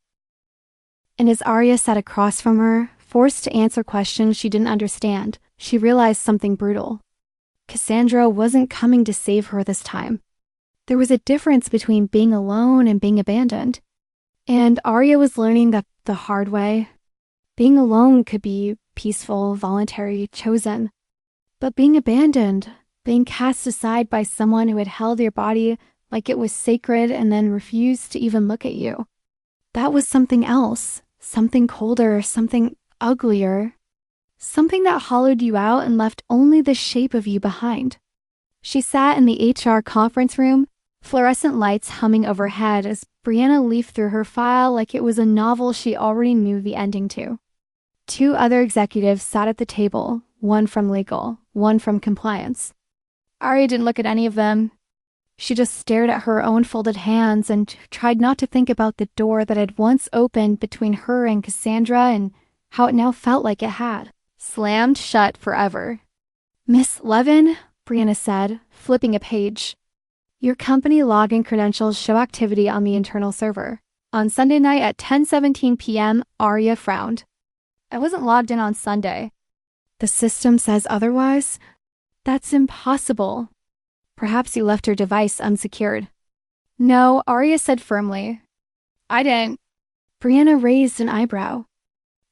And as Arya sat across from her, forced to answer questions she didn't understand, she realized something brutal. Cassandra wasn't coming to save her this time. There was a difference between being alone and being abandoned. And Arya was learning that the hard way. Being alone could be peaceful, voluntary, chosen. But being abandoned, being cast aside by someone who had held your body like it was sacred and then refused to even look at you, that was something else. Something colder, something uglier. Something that hollowed you out and left only the shape of you behind. She sat in the HR conference room, fluorescent lights humming overhead as Brianna leafed through her file like it was a novel she already knew the ending to. 2 other executives sat at the table, one from legal, one from compliance. Arya didn't look at any of them. She just stared at her own folded hands and tried not to think about the door that had once opened between her and Cassandra and how it now felt like it had. Slammed shut forever. "Miss Levin," Brianna said, flipping a page. "Your company login credentials show activity on the internal server. On Sunday night at 10:17 p.m., Arya frowned. I wasn't logged in on Sunday." "The system says otherwise?" "That's impossible." Perhaps you left your device unsecured. No, Arya said firmly. I didn't. Brianna raised an eyebrow.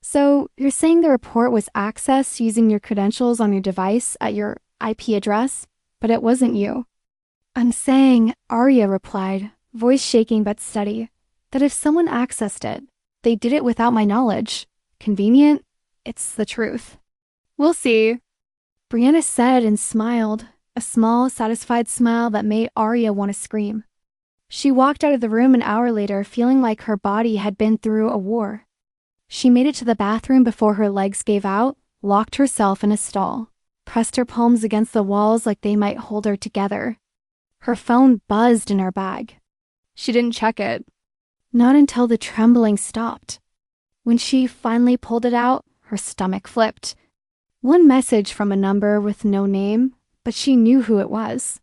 So, you're saying the report was accessed using your credentials on your device at your IP address, but it wasn't you? I'm saying, Arya replied, voice shaking but steady, that if someone accessed it, they did it without my knowledge. Convenient? It's the truth. We'll see. Brianna said and smiled, a small, satisfied smile that made Arya want to scream. She walked out of the room an hour later feeling like her body had been through a war. She made it to the bathroom before her legs gave out, locked herself in a stall, pressed her palms against the walls like they might hold her together. Her phone buzzed in her bag. She didn't check it. Not until the trembling stopped. When she finally pulled it out, her stomach flipped. One message from a number with no name, but she knew who it was.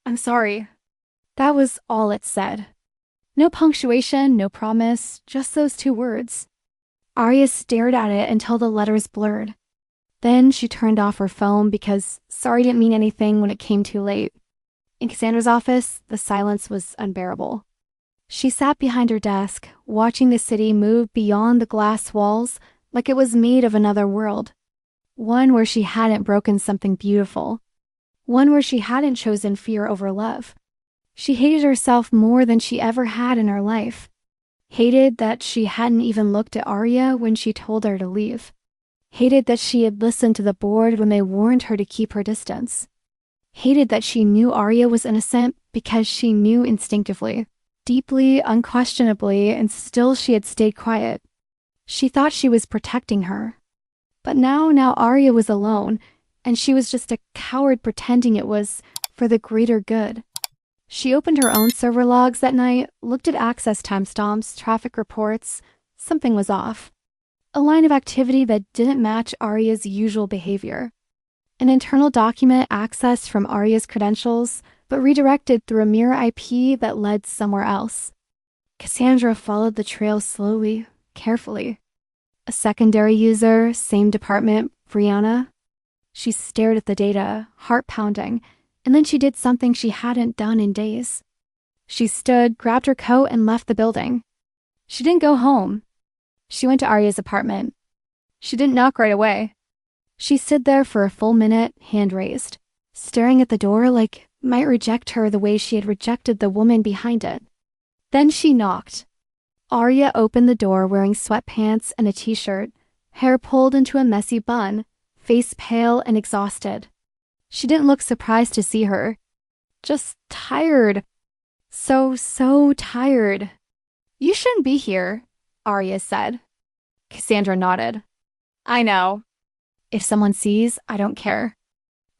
I'm sorry. That was all it said. No punctuation, no promise, just those 2 words. Arya stared at it until the letters blurred. Then she turned off her phone because sorry didn't mean anything when it came too late. In Cassandra's office, the silence was unbearable. She sat behind her desk, watching the city move beyond the glass walls like it was made of another world. One where she hadn't broken something beautiful. One where she hadn't chosen fear over love. She hated herself more than she ever had in her life. Hated that she hadn't even looked at Arya when she told her to leave. Hated that she had listened to the board when they warned her to keep her distance. Hated that she knew Arya was innocent because she knew instinctively, deeply, unquestionably, and still she had stayed quiet. She thought she was protecting her. But now Arya was alone, and she was just a coward pretending it was for the greater good. She opened her own server logs that night, looked at access timestamps, traffic reports. Something was off. A line of activity that didn't match Arya's usual behavior. An internal document accessed from Arya's credentials, but redirected through a mirror IP that led somewhere else. Cassandra followed the trail slowly, carefully. A secondary user, same department, Brianna. She stared at the data, heart pounding, and then she did something she hadn't done in days. She stood, grabbed her coat, and left the building. She didn't go home. She went to Arya's apartment. She didn't knock right away. She stood there for a full minute, hand raised, staring at the door like it might reject her the way she had rejected the woman behind it. Then she knocked. Arya opened the door wearing sweatpants and a t-shirt, hair pulled into a messy bun, face pale and exhausted. She didn't look surprised to see her. Just tired. So tired. You shouldn't be here, Arya said. Cassandra nodded. I know. If someone sees, I don't care.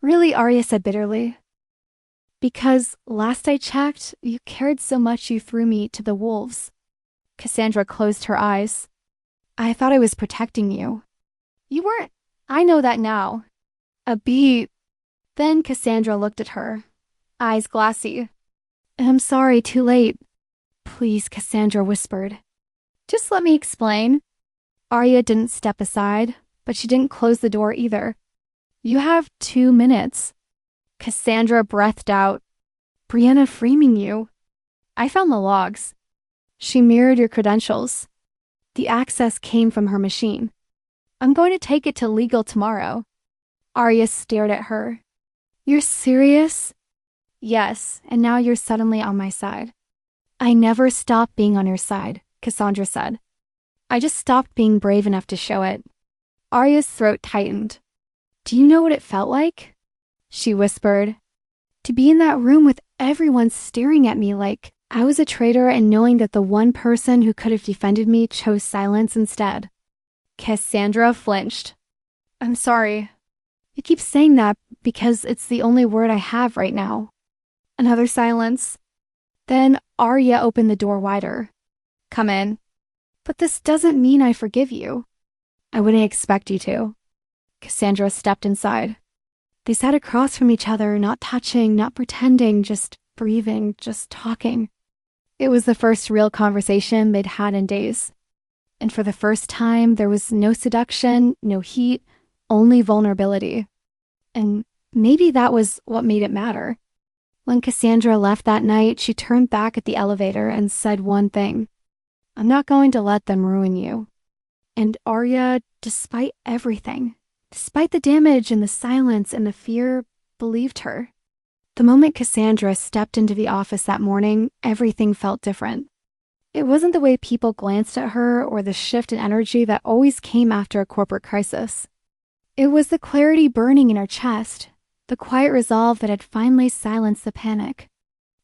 Really, Arya said bitterly. Because last I checked, you cared so much you threw me to the wolves. Cassandra closed her eyes. I thought I was protecting you. You weren't. I know that now. A bee. Then Cassandra looked at her, eyes glassy. I'm sorry, too late. Please, Cassandra whispered. Just let me explain. Arya didn't step aside, but she didn't close the door either. You have 2 minutes. Cassandra breathed out. Brianna framing you. I found the logs. She mirrored your credentials. The access came from her machine. I'm going to take it to legal tomorrow. Arya stared at her. You're serious? Yes, and now you're suddenly on my side. I never stopped being on your side, Cassandra said. I just stopped being brave enough to show it. Arya's throat tightened. Do you know what it felt like? She whispered. To be in that room with everyone staring at me like I was a traitor and knowing that the one person who could have defended me chose silence instead. Cassandra flinched. I'm sorry. You keep saying that because it's the only word I have right now. Another silence. Then Arya opened the door wider. Come in. But this doesn't mean I forgive you. I wouldn't expect you to. Cassandra stepped inside. They sat across from each other, not touching, not pretending, just breathing, just talking. It was the first real conversation they'd had in days. And for the first time, there was no seduction, no heat, only vulnerability. And maybe that was what made it matter. When Cassandra left that night, she turned back at the elevator and said one thing: "I'm not going to let them ruin you." And Arya, despite everything, despite the damage and the silence and the fear, believed her. The moment Cassandra stepped into the office that morning, everything felt different. It wasn't the way people glanced at her or the shift in energy that always came after a corporate crisis. It was the clarity burning in her chest, the quiet resolve that had finally silenced the panic.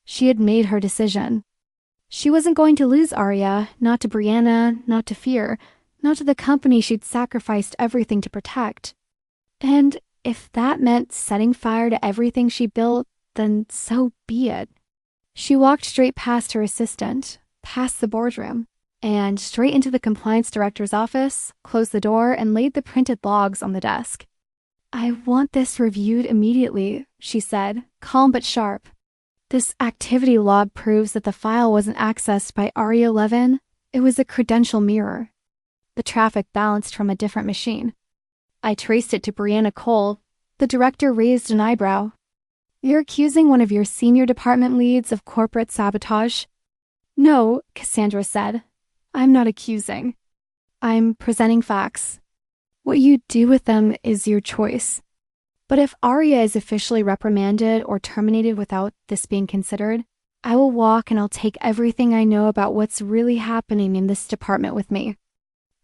She had made her decision. She wasn't going to lose Arya, not to Brianna, not to fear, not to the company she'd sacrificed everything to protect. And if that meant setting fire to everything she built, then so be it. She walked straight past her assistant, past the boardroom, and straight into the compliance director's office, closed the door, and laid the printed logs on the desk. "I want this reviewed immediately," she said, calm but sharp. "This activity log proves that the file wasn't accessed by Arya Levin. It was a credential mirror. The traffic bounced from a different machine. I traced it to Brianna Cole." The director raised an eyebrow. "You're accusing one of your senior department leads of corporate sabotage?" "No," Cassandra said. "I'm not accusing. I'm presenting facts. What you do with them is your choice. But if Arya is officially reprimanded or terminated without this being considered, I will walk and I'll take everything I know about what's really happening in this department with me."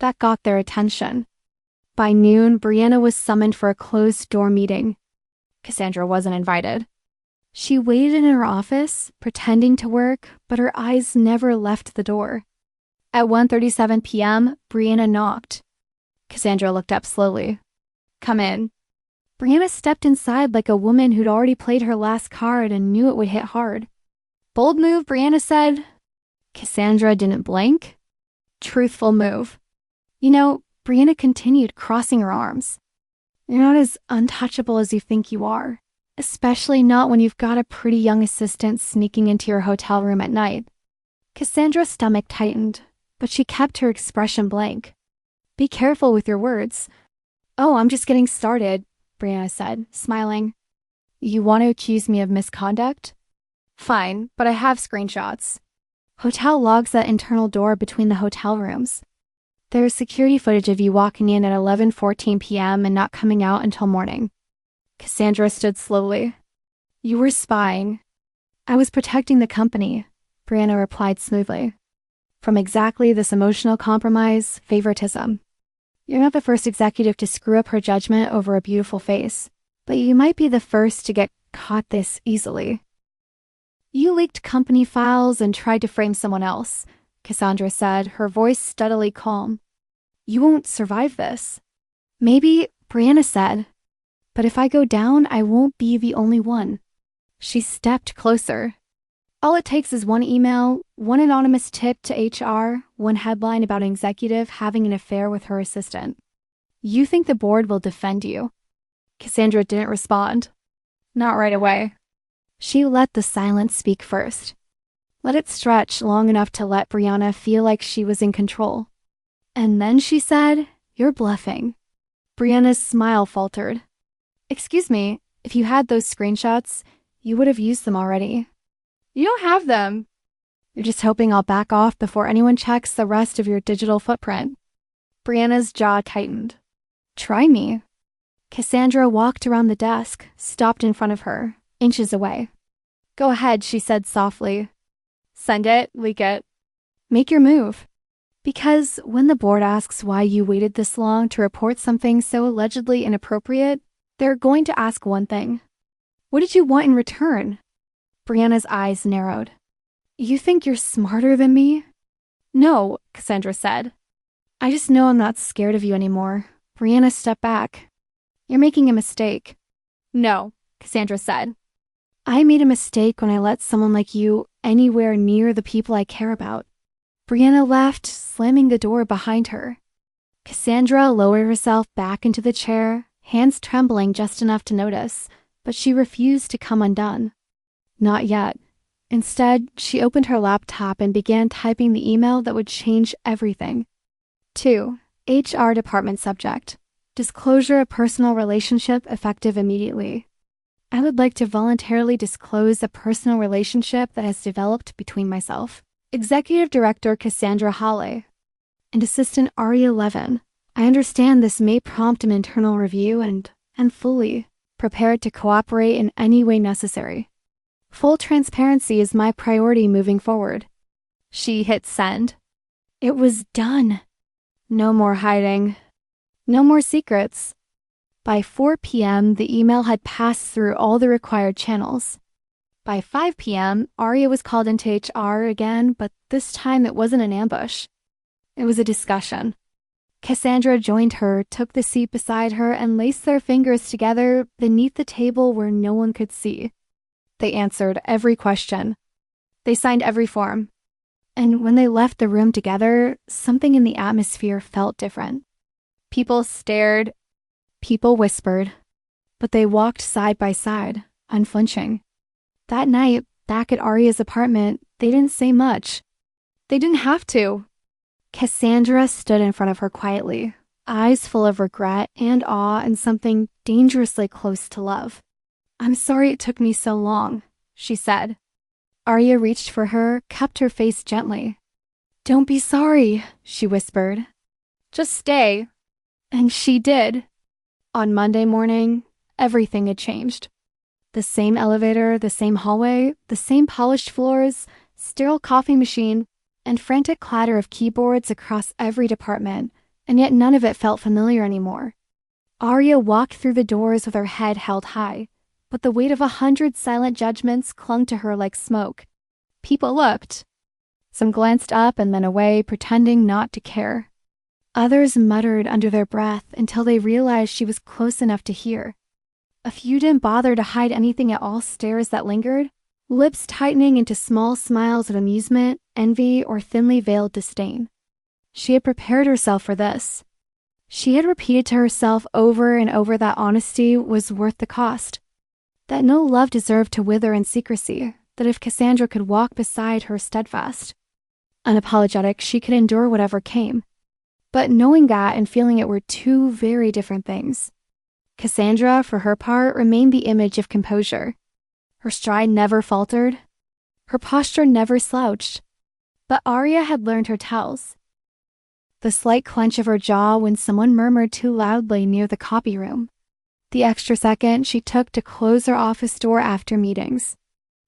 That got their attention. By noon, Brianna was summoned for a closed-door meeting. Cassandra wasn't invited. She waited in her office, pretending to work, but her eyes never left the door. At 1:37 p.m., Brianna knocked. Cassandra looked up slowly. "Come in." Brianna stepped inside like a woman who'd already played her last card and knew it would hit hard. "Bold move," Brianna said. Cassandra didn't blink. "Truthful move." You know, Brianna continued, crossing her arms. "You're not as untouchable as you think you are, especially not when you've got a pretty young assistant sneaking into your hotel room at night." Cassandra's stomach tightened, but she kept her expression blank. "Be careful with your words." "Oh, I'm just getting started," Brianna said, smiling. "You want to accuse me of misconduct? Fine, but I have screenshots. Hotel logs that internal door between the hotel rooms. There's security footage of you walking in at 11:14 p.m. and not coming out until morning." Cassandra stood slowly. "You were spying." "I was protecting the company," Brianna replied smoothly. "From exactly this emotional compromise, favoritism. You're not the first executive to screw up her judgment over a beautiful face, but you might be the first to get caught this easily." "You leaked company files and tried to frame someone else," Cassandra said, her voice steadily calm. "You won't survive this." "Maybe," Brianna said. "But if I go down, I won't be the only one." She stepped closer. "All it takes is one email, one anonymous tip to HR, one headline about an executive having an affair with her assistant. You think the board will defend you?" Cassandra didn't respond. Not right away. She let the silence speak first. Let it stretch long enough to let Brianna feel like she was in control. And then she said, "You're bluffing." Brianna's smile faltered. "Excuse me, if you had those screenshots, you would have used them already." "You don't have them." "You're just hoping I'll back off before anyone checks the rest of your digital footprint." Brianna's jaw tightened. "Try me." Cassandra walked around the desk, stopped in front of her, inches away. "Go ahead," she said softly. "Send it, leak it. Make your move." Because when the board asks why you waited this long to report something so allegedly inappropriate, they're going to ask one thing. What did you want in return? Brianna's eyes narrowed. "You think you're smarter than me?" "No," Cassandra said. "I just know I'm not scared of you anymore." Brianna stepped back. "You're making a mistake." "No," Cassandra said. "I made a mistake when I let someone like you anywhere near the people I care about." Brianna left, slamming the door behind her. Cassandra lowered herself back into the chair, hands trembling just enough to notice, but she refused to come undone. Not yet. Instead, she opened her laptop and began typing the email that would change everything. 2. HR department subject. Disclosure of personal relationship effective immediately. I would like to voluntarily disclose a personal relationship that has developed between myself, Executive Director Cassandra Hawley, and Assistant Aria Levin. I understand this may prompt an internal review and fully prepared to cooperate in any way necessary. Full transparency is my priority moving forward. She hit send. It was done. No more hiding. No more secrets. By 4 p.m., the email had passed through all the required channels. By 5 p.m., Aria was called into HR again, but this time it wasn't an ambush. It was a discussion. Cassandra joined her, took the seat beside her, and laced their fingers together beneath the table where no one could see. They answered every question. They signed every form. And when they left the room together, something in the atmosphere felt different. People stared, people whispered, but they walked side by side, unflinching. That night, back at Aria's apartment, they didn't say much. They didn't have to. Cassandra stood in front of her quietly, eyes full of regret and awe and something dangerously close to love. "I'm sorry it took me so long," she said. Aria reached for her, cupped her face gently. "Don't be sorry," she whispered. "Just stay." And she did. On Monday morning, everything had changed. The same elevator, the same hallway, the same polished floors, sterile coffee machine, and frantic clatter of keyboards across every department, and yet none of it felt familiar anymore. Aria walked through the doors with her head held high, but the weight of 100 silent judgments clung to her like smoke. People looked. Some glanced up and then away, pretending not to care. Others muttered under their breath until they realized she was close enough to hear. A few didn't bother to hide anything at all stares that lingered, lips tightening into small smiles of amusement, envy, or thinly veiled disdain. She had prepared herself for this. She had repeated to herself over and over that honesty was worth the cost, that no love deserved to wither in secrecy, that if Cassandra could walk beside her steadfast, unapologetic, she could endure whatever came. But knowing that and feeling it were two very different things. Cassandra, for her part, remained the image of composure. Her stride never faltered. Her posture never slouched. But Aria had learned her tells. The slight clench of her jaw when someone murmured too loudly near the copy room. The extra second she took to close her office door after meetings.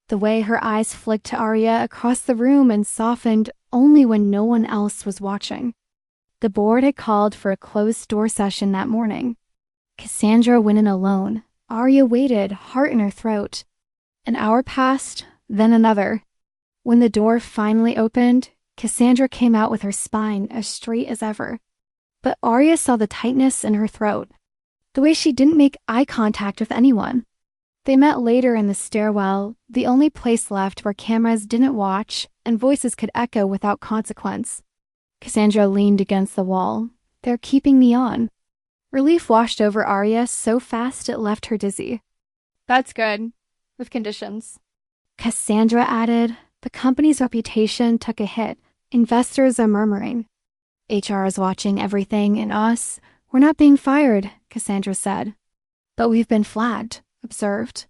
The way her eyes flicked to Aria across the room and softened only when no one else was watching. The board had called for a closed-door session that morning. Cassandra went in alone. Aria waited, heart in her throat. An hour passed, then another. When the door finally opened, Cassandra came out with her spine as straight as ever. But Aria saw the tightness in her throat, the way she didn't make eye contact with anyone. They met later in the stairwell, the only place left where cameras didn't watch and voices could echo without consequence. Cassandra leaned against the wall. "They're keeping me on." Relief washed over Aria so fast it left her dizzy. "That's good, with conditions," Cassandra added. The company's reputation took a hit. Investors are murmuring. HR is watching everything, and us, we're not being fired, Cassandra said. But we've been flagged, observed.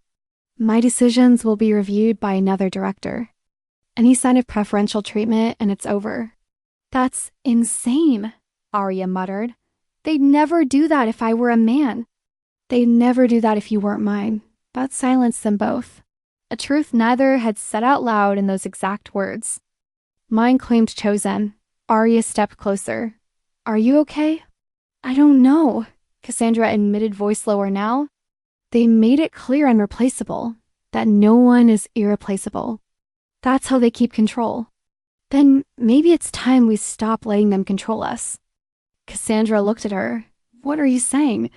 My decisions will be reviewed by another director. Any sign of preferential treatment, and it's over. That's insane, Aria muttered. They'd never do that if I were a man. They'd never do that if you weren't mine. That silenced them both. A truth neither had said out loud in those exact words. Mine claimed chosen. Aria stepped closer. Are you okay? I don't know, Cassandra admitted, voice lower now. They made it clear and replaceable that no one is irreplaceable. That's how they keep control. Then maybe it's time we stop letting them control us. Cassandra looked at her. What are you saying?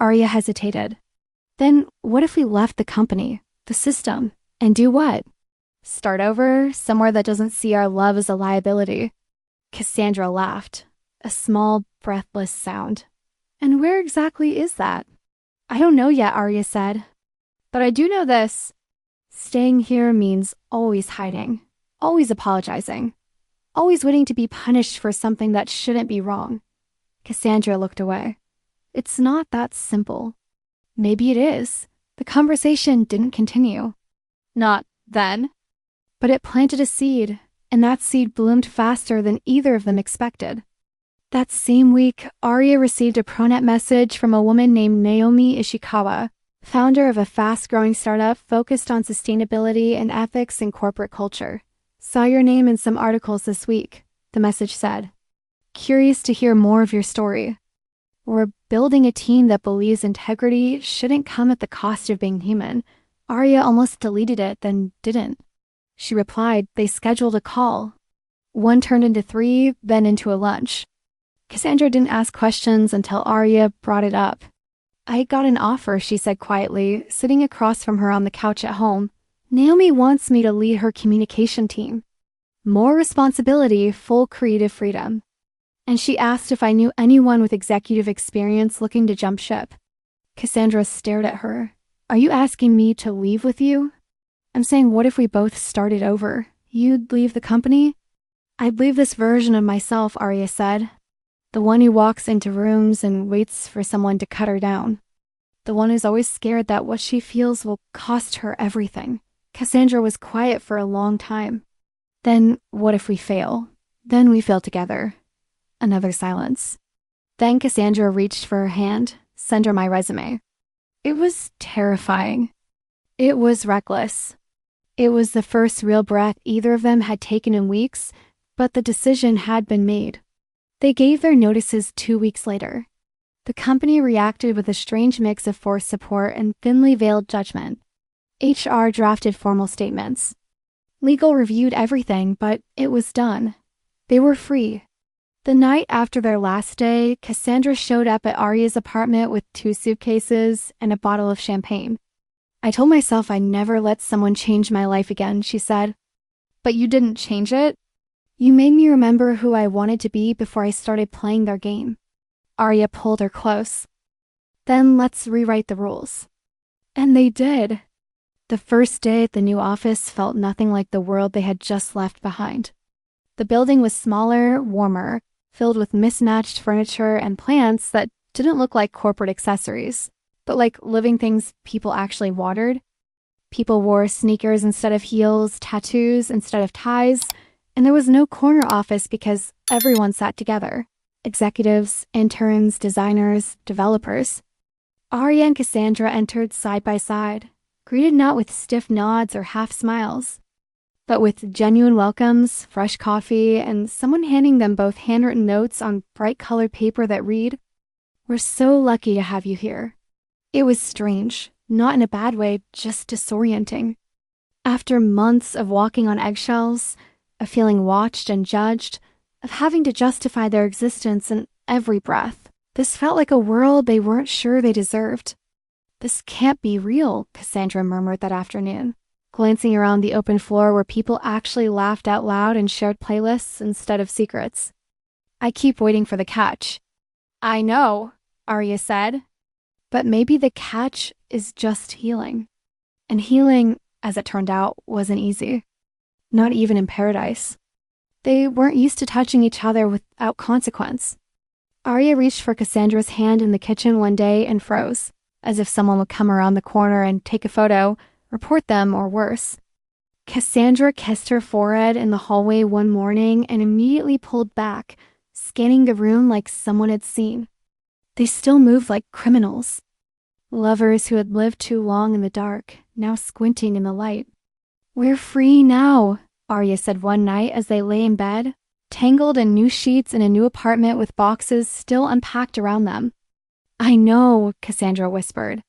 Aria hesitated. Then what if we left the company, the system, and do what? Start over, somewhere that doesn't see our love as a liability. Cassandra laughed, a small, breathless sound. And where exactly is that? I don't know yet, Aria said. But I do know this. Staying here means always hiding, always apologizing, always waiting to be punished for something that shouldn't be wrong. Cassandra looked away. It's not that simple. Maybe it is. The conversation didn't continue. Not then. But it planted a seed, and that seed bloomed faster than either of them expected. That same week, Arya received a Pronet message from a woman named Naomi Ishikawa, founder of a fast-growing startup focused on sustainability and ethics in corporate culture. Saw your name in some articles this week, the message said. Curious to hear more of your story. We're building a team that believes integrity shouldn't come at the cost of being human. Arya almost deleted it, then didn't. She replied they scheduled a call. One turned into 3, then into a lunch. Cassandra didn't ask questions until Arya brought it up. I got an offer, she said quietly, sitting across from her on the couch at home. Naomi wants me to lead her communication team. More responsibility, full creative freedom. And she asked if I knew anyone with executive experience looking to jump ship. Cassandra stared at her. Are you asking me to leave with you? I'm saying, what if we both started over? You'd leave the company? I'd leave this version of myself, Arya said. The one who walks into rooms and waits for someone to cut her down. The one who's always scared that what she feels will cost her everything. Cassandra was quiet for a long time. Then, what if we fail? Then we fail together. Another silence. Then Cassandra reached for her hand, sent her my resume. It was terrifying. It was reckless. It was the first real breath either of them had taken in weeks, but the decision had been made. They gave their notices 2 weeks later. The company reacted with a strange mix of forced support and thinly veiled judgment. HR drafted formal statements. Legal reviewed everything, but it was done. They were free. The night after their last day, Cassandra showed up at Arya's apartment with 2 suitcases and a bottle of champagne. I told myself I'd never let someone change my life again, she said. But you didn't change it. You made me remember who I wanted to be before I started playing their game. Arya pulled her close. Then let's rewrite the rules. And they did. The first day at the new office felt nothing like the world they had just left behind. The building was smaller, warmer, filled with mismatched furniture and plants that didn't look like corporate accessories, but like living things people actually watered. People wore sneakers instead of heels, tattoos instead of ties, and there was no corner office because everyone sat together. Executives, interns, designers, developers. Arya and Cassandra entered side by side, greeted not with stiff nods or half smiles, but with genuine welcomes, fresh coffee, and someone handing them both handwritten notes on bright-colored paper that read, "We're so lucky to have you here." It was strange, not in a bad way, just disorienting. After months of walking on eggshells, of feeling watched and judged, of having to justify their existence in every breath, this felt like a world they weren't sure they deserved. This can't be real, Cassandra murmured that afternoon, glancing around the open floor where people actually laughed out loud and shared playlists instead of secrets. I keep waiting for the catch. I know, Arya said, but maybe the catch is just healing. And healing, as it turned out, wasn't easy. Not even in paradise. They weren't used to touching each other without consequence. Arya reached for Cassandra's hand in the kitchen one day and froze, as if someone would come around the corner and take a photo, report them, or worse. Cassandra kissed her forehead in the hallway one morning and immediately pulled back, scanning the room like someone had seen. They still moved like criminals. Lovers who had lived too long in the dark, now squinting in the light. "We're free now," Arya said one night as they lay in bed, tangled in new sheets in a new apartment with boxes still unpacked around them. "I know," Cassandra whispered,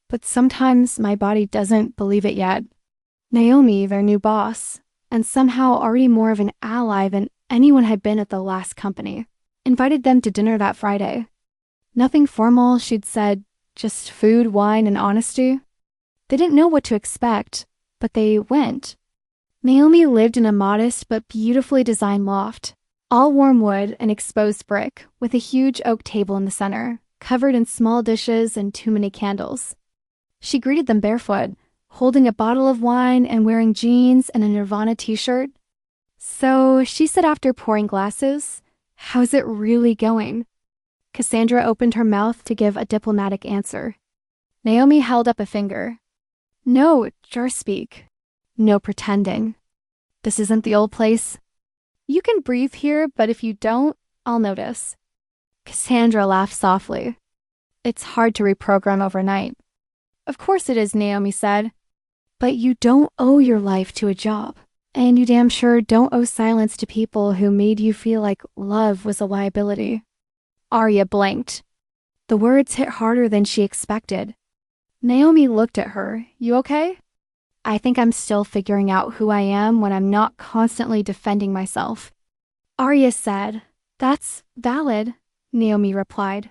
"but sometimes my body doesn't believe it yet." Naomi, their new boss, and somehow already more of an ally than anyone had been at the last company, invited them to dinner that Friday. Nothing formal, she'd said, just food, wine, and honesty. They didn't know what to expect, but they went. Naomi lived in a modest but beautifully designed loft, all warm wood and exposed brick, with a huge oak table in the center, covered in small dishes and too many candles. She greeted them barefoot, holding a bottle of wine and wearing jeans and a Nirvana t-shirt. "So," she said after pouring glasses, "how's it really going?" Cassandra opened her mouth to give a diplomatic answer. Naomi held up a finger. No, just speak. No pretending. This isn't the old place. You can breathe here, but if you don't, I'll notice. Cassandra laughed softly. It's hard to reprogram overnight. Of course it is, Naomi said. But you don't owe your life to a job. And you damn sure don't owe silence to people who made you feel like love was a liability. Arya blinked. The words hit harder than she expected. Naomi looked at her. You okay? I think I'm still figuring out who I am when I'm not constantly defending myself. Arya said. That's valid, Naomi replied.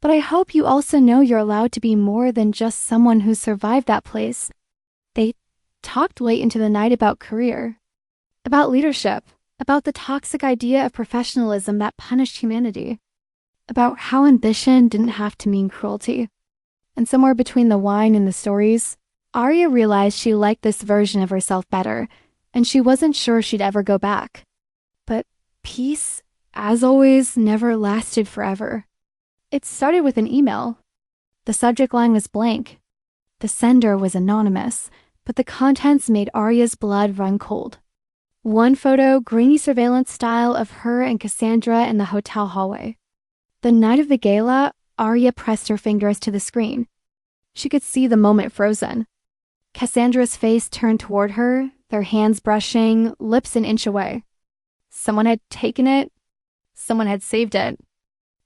But I hope you also know you're allowed to be more than just someone who survived that place. They talked late into the night about career, about leadership, about the toxic idea of professionalism that punished humanity, about how ambition didn't have to mean cruelty. And somewhere between the wine and the stories, Arya realized she liked this version of herself better, and she wasn't sure she'd ever go back. But peace, as always, never lasted forever. It started with an email. The subject line was blank. The sender was anonymous, but the contents made Arya's blood run cold. One photo, grainy surveillance style, of her and Cassandra in the hotel hallway. The night of the gala, Arya pressed her fingers to the screen. She could see the moment frozen. Cassandra's face turned toward her, their hands brushing, lips an inch away. Someone had taken it. Someone had saved it.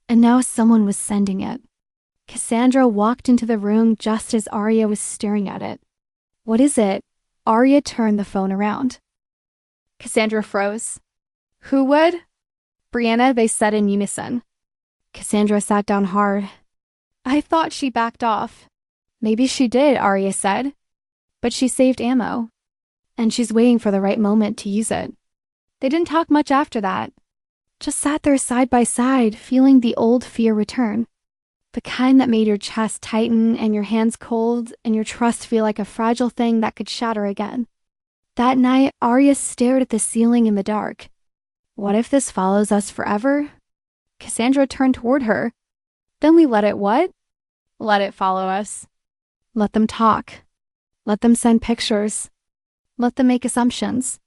And now someone was sending it. Cassandra walked into the room just as Arya was staring at it. What is it? Arya turned the phone around. Cassandra froze. Who would? Brianna, they said in unison. Cassandra sat down hard. I thought she backed off. Maybe she did, Arya said. But she saved ammo. And she's waiting for the right moment to use it. They didn't talk much after that. Just sat there side by side, feeling the old fear return. The kind that made your chest tighten and your hands cold and your trust feel like a fragile thing that could shatter again. That night, Arya stared at the ceiling in the dark. What if this follows us forever? Cassandra turned toward her. Then we let it what? Let it follow us. Let them talk. Let them send pictures. Let them make assumptions.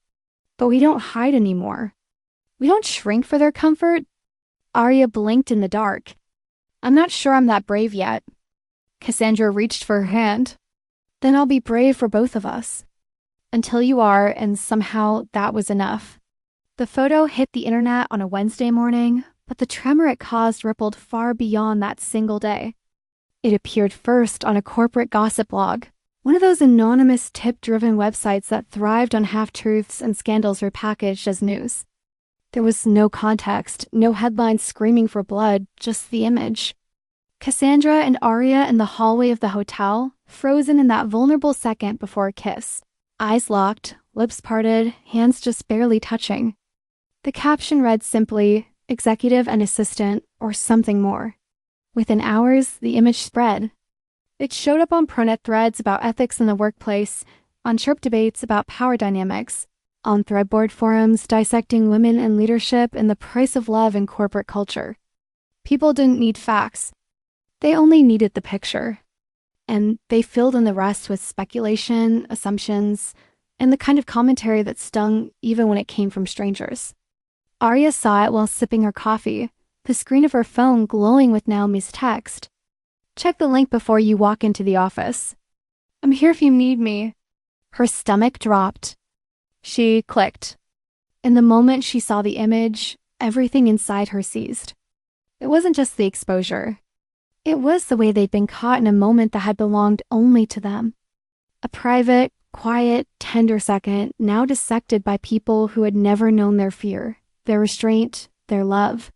But we don't hide anymore. We don't shrink for their comfort. Arya blinked in the dark. I'm not sure I'm that brave yet. Cassandra reached for her hand. Then I'll be brave for both of us. Until you are, and somehow that was enough. The photo hit the internet on a Wednesday morning, but the tremor it caused rippled far beyond that single day. It appeared first on a corporate gossip blog, one of those anonymous tip-driven websites that thrived on half-truths and scandals repackaged as news. There was no context, no headlines screaming for blood, just the image. Cassandra and Arya in the hallway of the hotel, frozen in that vulnerable second before a kiss. Eyes locked, lips parted, hands just barely touching. The caption read simply, executive and assistant, or something more. Within hours, the image spread. It showed up on pronet threads about ethics in the workplace, on chirp debates about power dynamics, on threadboard forums dissecting women in leadership and the price of love in corporate culture. People didn't need facts. They only needed the picture. And they filled in the rest with speculation, assumptions, and the kind of commentary that stung even when it came from strangers. Arya saw it while sipping her coffee, the screen of her phone glowing with Naomi's text. Check the link before you walk into the office. I'm here if you need me. Her stomach dropped. She clicked. In the moment she saw the image, everything inside her seized. It wasn't just the exposure. It was the way they'd been caught in a moment that had belonged only to them. A private, quiet, tender second, now dissected by people who had never known their fear, their restraint, their love.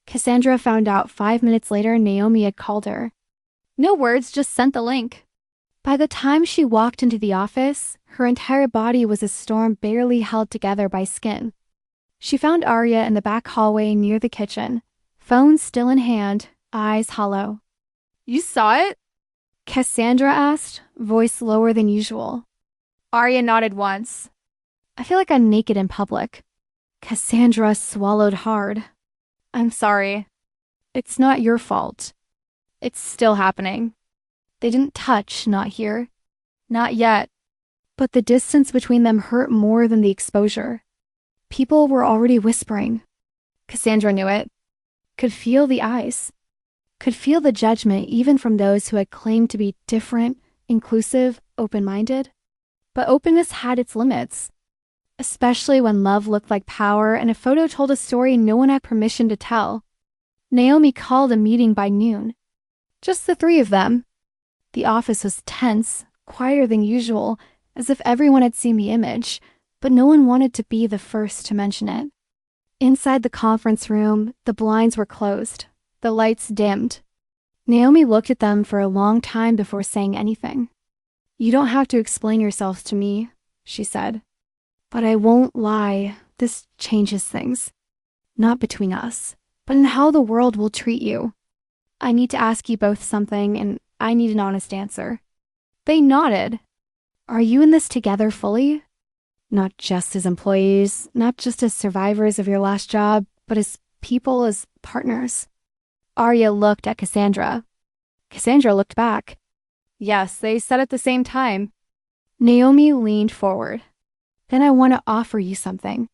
Cassandra found out 5 minutes later Naomi had called her. No words, just sent the link. By the time she walked into the office, her entire body was a storm barely held together by skin. She found Arya in the back hallway near the kitchen, phone still in hand, eyes hollow. You saw it? Cassandra asked, voice lower than usual. Arya nodded once. I feel like I'm naked in public. Cassandra swallowed hard. I'm sorry. It's not your fault. It's still happening. They didn't touch, not here. Not yet. But the distance between them hurt more than the exposure. People were already whispering. Cassandra knew it. Could feel the eyes. Could feel the judgment even from those who had claimed to be different, inclusive, open-minded. But openness had its limits. Especially when love looked like power and a photo told a story no one had permission to tell. Naomi called a meeting by noon. Just the three of them. The office was tense, quieter than usual, as if everyone had seen the image, but no one wanted to be the first to mention it. Inside the conference room, the blinds were closed, the lights dimmed. Naomi looked at them for a long time before saying anything. "You don't have to explain yourselves to me," she said. "But I won't lie, this changes things. Not between us, but in how the world will treat you. I need to ask you both something, and I need an honest answer." They nodded. "Are you in this together fully? Not just as employees, not just as survivors of your last job, but as people, as partners?" Arya looked at Cassandra. Cassandra looked back. Yes, they said at the same time. Naomi leaned forward. "Then I want to offer you something.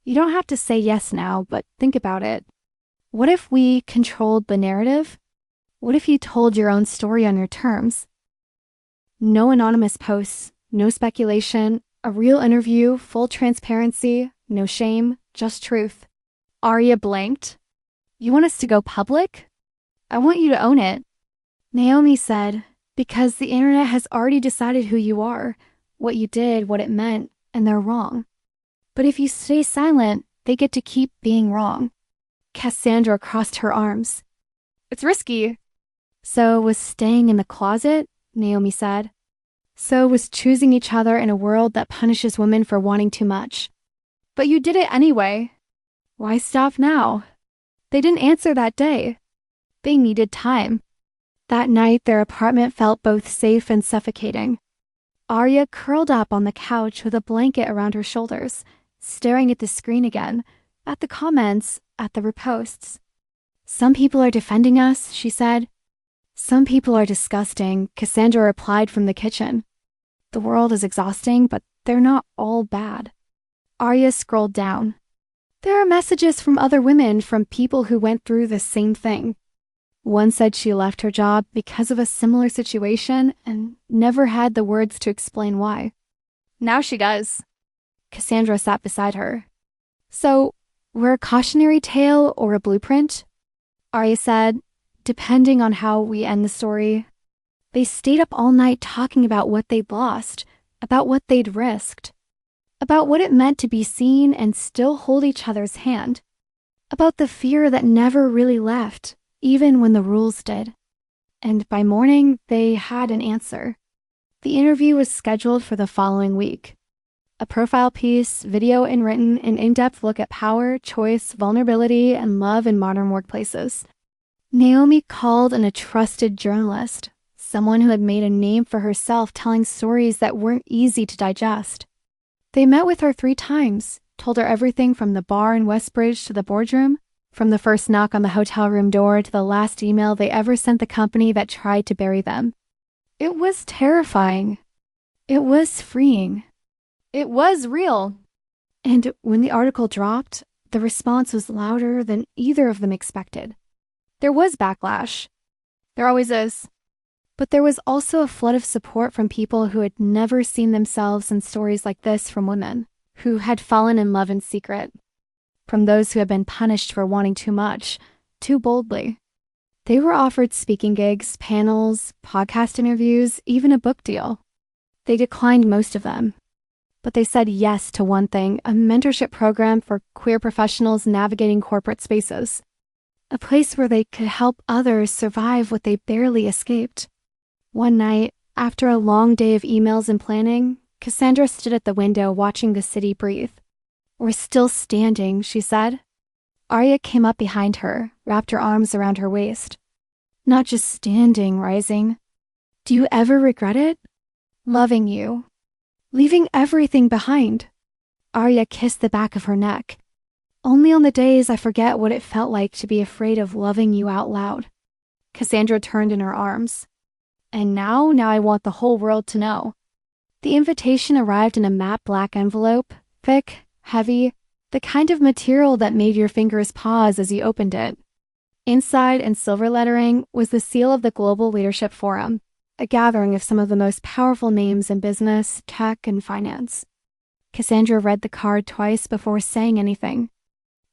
You don't have to say yes now, but think about it. What if we controlled the narrative? What if you told your own story on your terms? No anonymous posts, no speculation, a real interview, full transparency, no shame, just truth." Arya blanked. "You want us to go public? I want you to own it." Naomi said, "Because the internet has already decided who you are, what you did, what it meant, and they're wrong. But if you stay silent, they get to keep being wrong." Cassandra crossed her arms. "It's risky." "So was staying in the closet," Naomi said. "So was choosing each other in a world that punishes women for wanting too much." "But you did it anyway. Why stop now?" They didn't answer that day. They needed time. That night, their apartment felt both safe and suffocating. Arya curled up on the couch with a blanket around her shoulders, staring at the screen again, at the comments, at the reposts. "Some people are defending us," she said. "Some people are disgusting," Cassandra replied from the kitchen. "The world is exhausting, but they're not all bad." Arya scrolled down. There are messages from other women, from people who went through the same thing. One said she left her job because of a similar situation and never had the words to explain why. Now she does. Cassandra sat beside her. "So, we're a cautionary tale or a blueprint?" Arya said, "Depending on how we end the story." They stayed up all night talking about what they'd lost, about what they'd risked, about what it meant to be seen and still hold each other's hand, about the fear that never really left, even when the rules did. And by morning, they had an answer. The interview was scheduled for the following week. A profile piece, video and written, an in-depth look at power, choice, vulnerability, and love in modern workplaces. Naomi called in a trusted journalist, someone who had made a name for herself telling stories that weren't easy to digest. They met with her 3 times, told her everything from the bar in Westbridge to the boardroom, from the first knock on the hotel room door to the last email they ever sent the company that tried to bury them. It was terrifying. It was freeing. It was real. And when the article dropped, the response was louder than either of them expected. There was backlash. There always is. But there was also a flood of support from people who had never seen themselves in stories like this from women, who had fallen in love in secret, from those who had been punished for wanting too much, too boldly. They were offered speaking gigs, panels, podcast interviews, even a book deal. They declined most of them. But they said yes to one thing, a mentorship program for queer professionals navigating corporate spaces. A place where they could help others survive what they barely escaped. One night, after a long day of emails and planning, Cassandra stood at the window watching the city breathe. "We're still standing," she said. Arya came up behind her, wrapped her arms around her waist. "Not just standing, rising. Do you ever regret it? Loving you. Leaving everything behind." Arya kissed the back of her neck. "Only on the days I forget what it felt like to be afraid of loving you out loud." Cassandra turned in her arms. And now I want the whole world to know. The invitation arrived in a matte black envelope, thick, heavy, the kind of material that made your fingers pause as you opened it. Inside, in silver lettering, was the seal of the Global Leadership Forum, a gathering of some of the most powerful names in business, tech, and finance. Cassandra read the card twice before saying anything.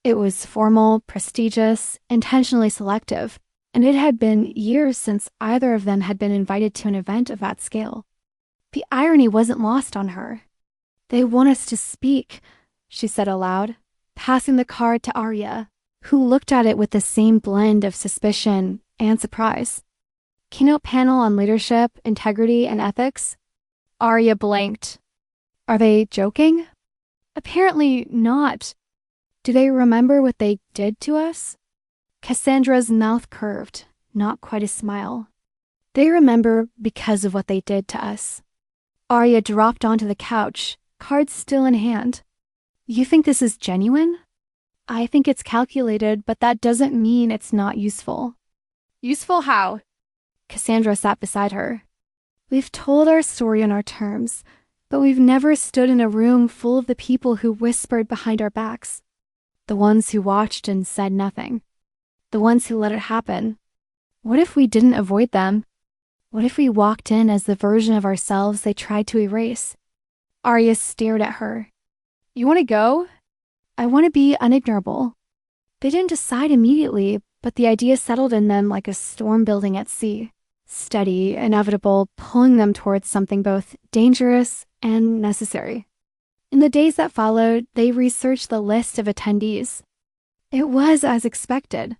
It was formal, prestigious, intentionally selective, and it had been years since either of them had been invited to an event of that scale. The irony wasn't lost on her. "They want us to speak," she said aloud, passing the card to Arya, who looked at it with the same blend of suspicion and surprise. "Keynote panel on leadership, integrity, and ethics?" Arya blanked. "Are they joking?" "Apparently not. Do they remember what they did to us?" Cassandra's mouth curved, not quite a smile. "They remember because of what they did to us." Arya dropped onto the couch, cards still in hand. "You think this is genuine?" "I think it's calculated, but that doesn't mean it's not useful." "Useful how?" Cassandra sat beside her. "We've told our story on our terms, but we've never stood in a room full of the people who whispered behind our backs. The ones who watched and said nothing. The ones who let it happen. What if we didn't avoid them? What if we walked in as the version of ourselves they tried to erase?" Arya stared at her. "You want to go?" "I want to be unignorable." They didn't decide immediately, but the idea settled in them like a storm building at sea. Steady, inevitable, pulling them towards something both dangerous and necessary. In the days that followed, they researched the list of attendees. It was as expected.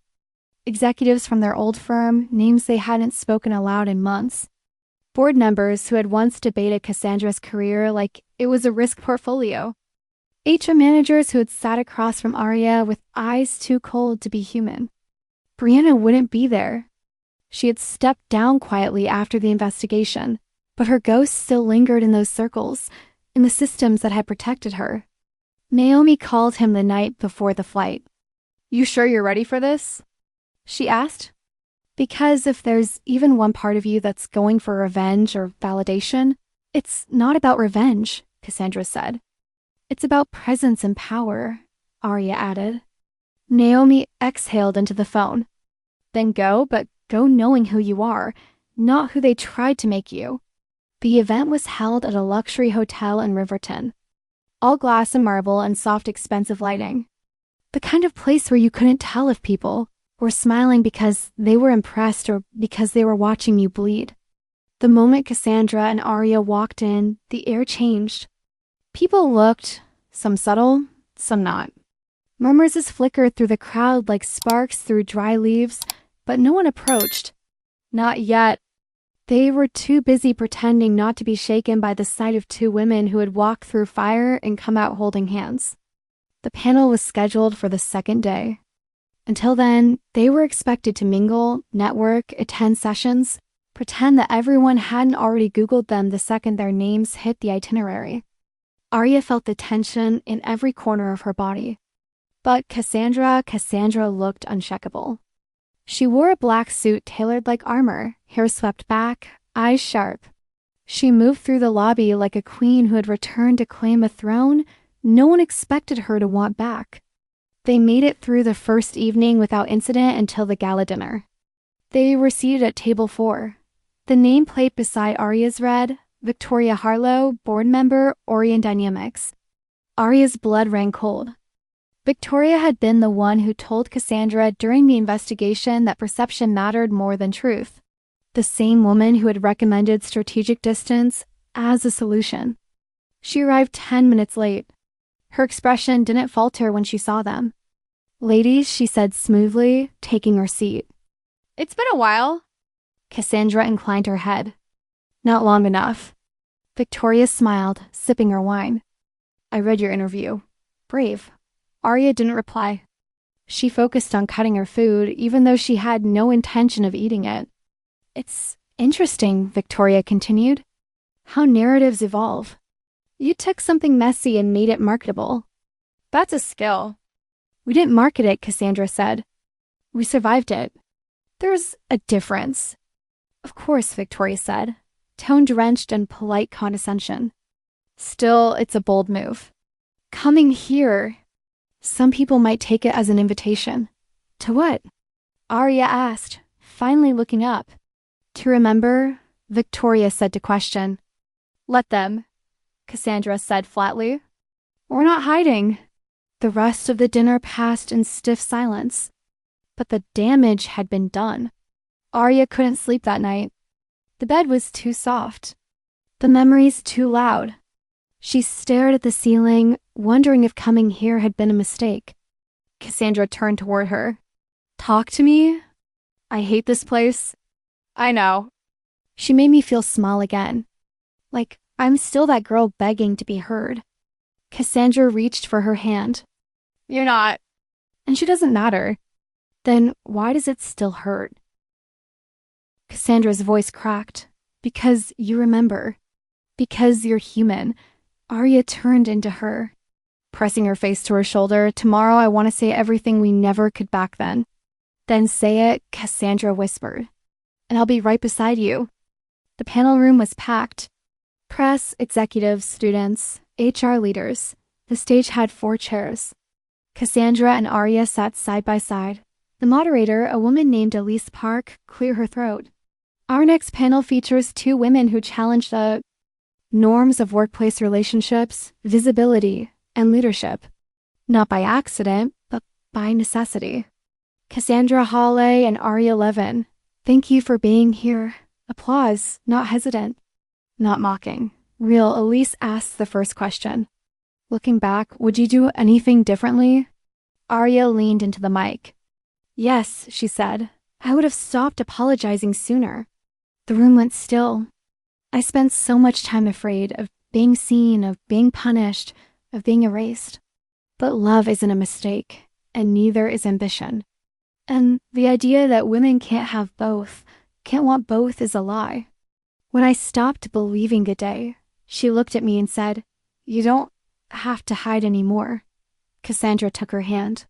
Executives from their old firm, names they hadn't spoken aloud in months. Board members who had once debated Cassandra's career like it was a risk portfolio. HR managers who had sat across from Arya with eyes too cold to be human. Brianna wouldn't be there. She had stepped down quietly after the investigation, but her ghost still lingered in those circles, in the systems that had protected her. Naomi called him the night before the flight. "You sure you're ready for this?" she asked. "Because if there's even one part of you that's going for revenge or validation, it's not about revenge," Cassandra said. "It's about presence and power," Arya added. Naomi exhaled into the phone. "Then go, but go knowing who you are, not who they tried to make you." The event was held at a luxury hotel in Riverton. All glass and marble and soft, expensive lighting. The kind of place where you couldn't tell if people were smiling because they were impressed or because they were watching you bleed. The moment Cassandra and Arya walked in, the air changed. People looked, some subtle, some not. Murmurs flickered through the crowd like sparks through dry leaves, but no one approached. Not yet. They were too busy pretending not to be shaken by the sight of two women who had walked through fire and come out holding hands. The panel was scheduled for the second day. Until then, they were expected to mingle, network, attend sessions, pretend that everyone hadn't already Googled them the second their names hit the itinerary. Arya felt the tension in every corner of her body. But Cassandra looked uncheckable. She wore a black suit tailored like armor, hair swept back, eyes sharp. She moved through the lobby like a queen who had returned to claim a throne no one expected her to want back. They made it through the first evening without incident until the gala dinner. They were seated at table 4. The nameplate beside Arya's read, Victoria Harlow, board member, Orion Dynamics. Arya's blood ran cold. Victoria had been the one who told Cassandra during the investigation that perception mattered more than truth. The same woman who had recommended strategic distance as a solution. She arrived 10 minutes late. Her expression didn't falter when she saw them. "Ladies," she said smoothly, taking her seat. "It's been a while." Cassandra inclined her head. "Not long enough." Victoria smiled, sipping her wine. "I read your interview. Brave." Arya didn't reply. She focused on cutting her food, even though she had no intention of eating it. "It's interesting," Victoria continued, "how narratives evolve. You took something messy and made it marketable. That's a skill." "We didn't market it," Cassandra said. "We survived it. There's a difference." Of course, Victoria said, tone-drenched in polite condescension. Still, it's a bold move. Coming here. Some people might take it as an invitation. To what? Arya asked, finally looking up. To remember, Victoria said to question. Let them, Cassandra said flatly. We're not hiding. The rest of the dinner passed in stiff silence. But the damage had been done. Arya couldn't sleep that night. The bed was too soft. The memories too loud. She stared at the ceiling, wondering if coming here had been a mistake. Cassandra turned toward her. Talk to me? I hate this place. I know. She made me feel small again. Like I'm still that girl begging to be heard. Cassandra reached for her hand. You're not. And she doesn't matter. Then why does it still hurt? Cassandra's voice cracked. Because you remember. Because you're human. Arya turned into her. Pressing her face to her shoulder, tomorrow I want to say everything we never could back then. Then say it, Cassandra whispered. And I'll be right beside you. The panel room was packed. Press, executives, students, HR leaders. The stage had 4 chairs. Cassandra and Arya sat side by side. The moderator, a woman named Elise Park, cleared her throat. Our next panel features 2 women who challenge the norms of workplace relationships, visibility, and leadership. Not by accident, but by necessity. Cassandra Hawley and Arya Levin, thank you for being here. Applause, not hesitant. Not mocking. Real, Elise asked the first question. Looking back, would you do anything differently? Arya leaned into the mic. Yes, she said. I would have stopped apologizing sooner. The room went still. I spent so much time afraid of being seen, of being punished, of being erased. But love isn't a mistake, and neither is ambition. And the idea that women can't have both, can't want both, is a lie. When I stopped believing the day, she looked at me and said, You don't have to hide anymore. Cassandra took her hand.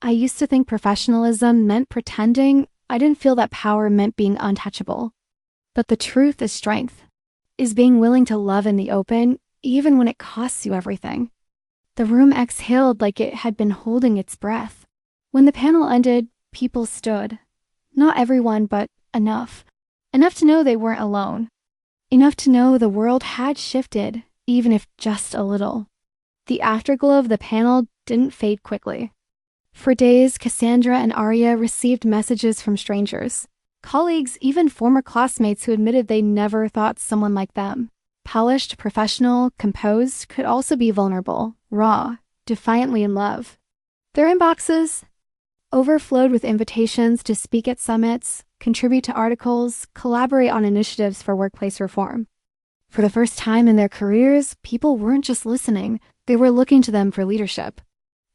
I used to think professionalism meant pretending. I didn't feel that power meant being untouchable. But the truth is strength, is being willing to love in the open, even when it costs you everything. The room exhaled like it had been holding its breath. When the panel ended, people stood. Not everyone, but enough. Enough to know they weren't alone. Enough to know the world had shifted, even if just a little. The afterglow of the panel didn't fade quickly. For days, Cassandra and Arya received messages from strangers. Colleagues, even former classmates who admitted they never thought someone like them, polished, professional, composed, could also be vulnerable, raw, defiantly in love. Their inboxes overflowed with invitations to speak at summits, contribute to articles, collaborate on initiatives for workplace reform. For the first time in their careers, people weren't just listening, they were looking to them for leadership.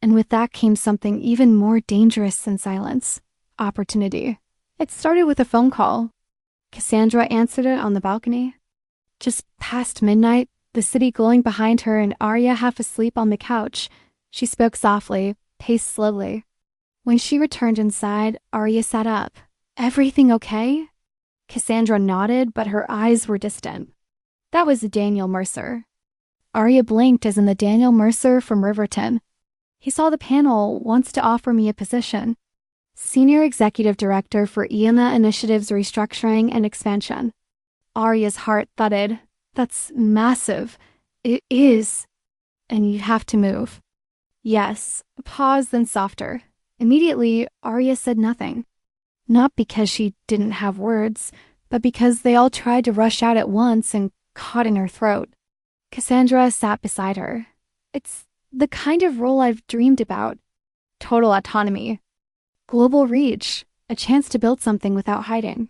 And with that came something even more dangerous than silence: opportunity. It started with a phone call. Cassandra answered it on the balcony. Just past midnight, the city glowing behind her and Arya half asleep on the couch, she spoke softly, paced slowly. When she returned inside, Arya sat up. Everything okay? Cassandra nodded, but her eyes were distant. That was Daniel Mercer. Arya blinked as in the Daniel Mercer from Riverton. He saw the panel, wants to offer me a position. Senior Executive Director for IANA Initiatives Restructuring and Expansion. Arya's heart thudded. That's massive. It is. And you have to move. Yes. Pause, then softer. Immediately, Arya said nothing. Not because she didn't have words, but because they all tried to rush out at once and caught in her throat. Cassandra sat beside her. It's the kind of role I've dreamed about. Total autonomy. Global reach. A chance to build something without hiding.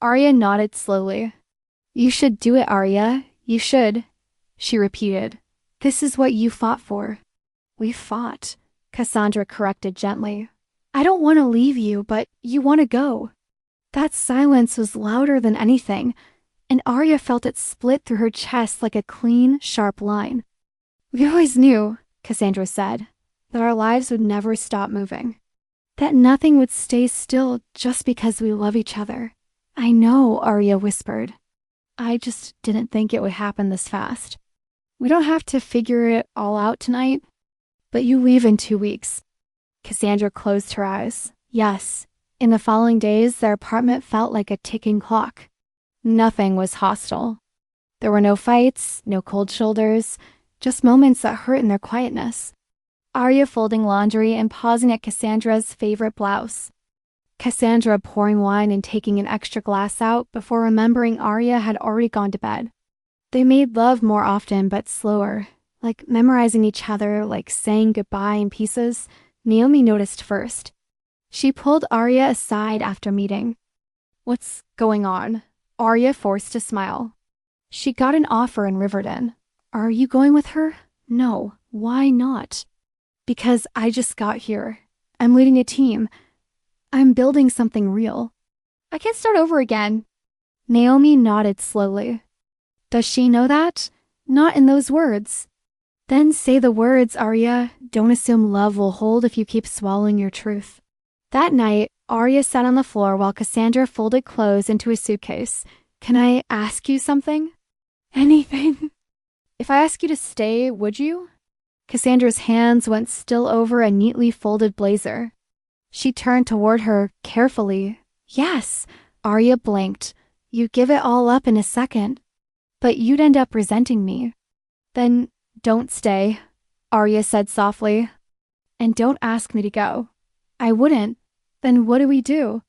Arya nodded slowly. You should do it, Arya. You should. She repeated. This is what you fought for. We fought, Cassandra corrected gently. I don't want to leave you, but you want to go. That silence was louder than anything, and Arya felt it split through her chest like a clean, sharp line. We always knew, Cassandra said, that our lives would never stop moving. That nothing would stay still just because we love each other. I know, Arya whispered. I just didn't think it would happen this fast. We don't have to figure it all out tonight, but you leave in 2 weeks. Cassandra closed her eyes. Yes. In the following days, their apartment felt like a ticking clock. Nothing was hostile. There were no fights, no cold shoulders, just moments that hurt in their quietness. Arya folding laundry and pausing at Cassandra's favorite blouse. Cassandra pouring wine and taking an extra glass out before remembering Arya had already gone to bed. They made love more often but slower, like memorizing each other, like saying goodbye in pieces. Naomi noticed first. She pulled Arya aside after meeting. What's going on? Arya forced a smile. She got an offer in Riverdon. Are you going with her? No. Why not? Because I just got here. I'm leading a team. I'm building something real. I can't start over again. Naomi nodded slowly. Does she know that? Not in those words. Then say the words, Arya. Don't assume love will hold if you keep swallowing your truth. That night, Arya sat on the floor while Cassandra folded clothes into a suitcase. Can I ask you something? Anything. If I ask you to stay, would you? Cassandra's hands went still over a neatly folded blazer. She turned toward her carefully. Yes. Arya blinked. You'd give it all up in a second. But you'd end up resenting me. Then don't stay, Arya said softly. And don't ask me to go. I wouldn't. Then what do we do?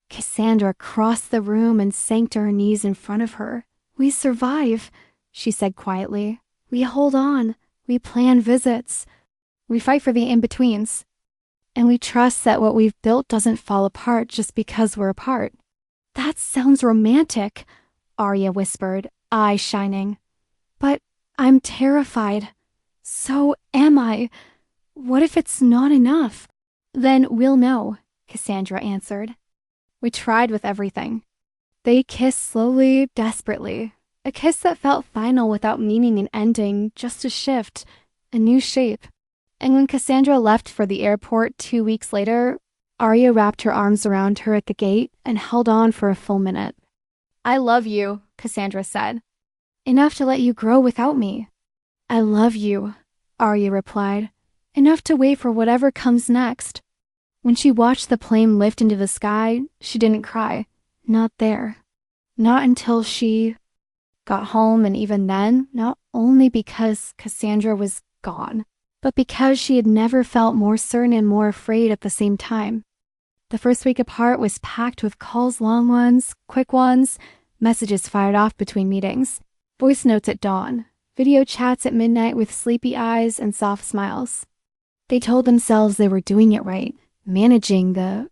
Cassandra crossed the room and sank to her knees in front of her. We survive, she said quietly. We hold on. We plan visits. We fight for the in-betweens. And we trust that what we've built doesn't fall apart just because we're apart. That sounds romantic, Arya whispered, eyes shining. But I'm terrified. So am I. What if it's not enough? Then we'll know, Cassandra answered. We tried with everything. They kissed slowly, desperately. A kiss that felt final without meaning an ending, just a shift, a new shape. And when Cassandra left for the airport 2 weeks later, Arya wrapped her arms around her at the gate and held on for a full minute. I love you, Cassandra said. Enough to let you grow without me. I love you, Arya replied. Enough to wait for whatever comes next. When she watched the plane lift into the sky, she didn't cry. Not there. Not until she got home, and even then, not only because Cassandra was gone, but because she had never felt more certain and more afraid at the same time. The first week apart was packed with calls, long ones, quick ones, messages fired off between meetings, voice notes at dawn, video chats at midnight with sleepy eyes and soft smiles. They told themselves they were doing it right, managing the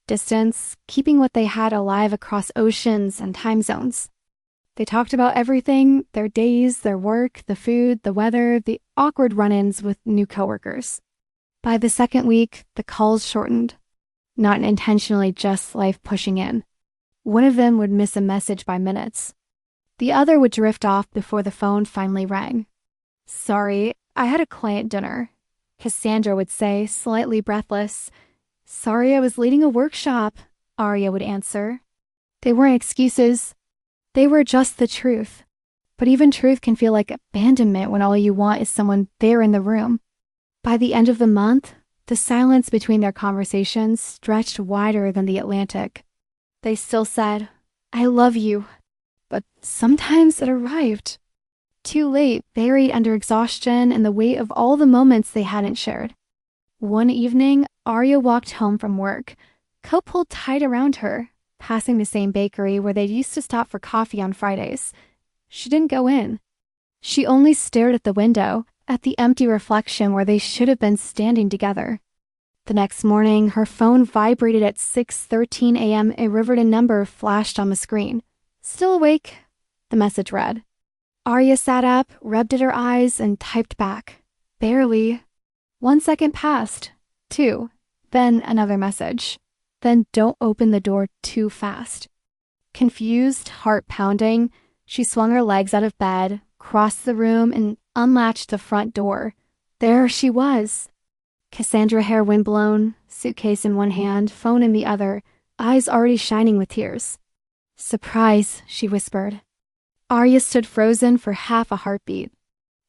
distance, keeping what they had alive across oceans and time zones. They talked about everything, their days, their work, the food, the weather, the awkward run-ins with new coworkers. By the second week, the calls shortened. Not intentionally, just life pushing in. One of them would miss a message by minutes. The other would drift off before the phone finally rang. Sorry, I had a client dinner, Cassandra would say, slightly breathless. Sorry, I was leading a workshop, Arya would answer. They weren't excuses. They were just the truth. But even truth can feel like abandonment when all you want is someone there in the room. By the end of the month, the silence between their conversations stretched wider than the Atlantic. They still said, I love you. But sometimes it arrived. Too late, buried under exhaustion and the weight of all the moments they hadn't shared. One evening, Arya walked home from work, coat pulled tight around her, passing the same bakery where they used to stop for coffee on Fridays. She didn't go in. She only stared at the window, at the empty reflection where they should have been standing together. The next morning, her phone vibrated at 6:13 a.m. A Riverdon number flashed on the screen. Still awake? The message read. Arya sat up, rubbed at her eyes, and typed back. Barely. 1 second passed. 2. Then another message. Then don't open the door too fast. Confused, heart pounding, she swung her legs out of bed, crossed the room, and unlatched the front door. There she was. Cassandra hair windblown, suitcase in one hand, phone in the other, eyes already shining with tears. Surprise, she whispered. Arya stood frozen for half a heartbeat.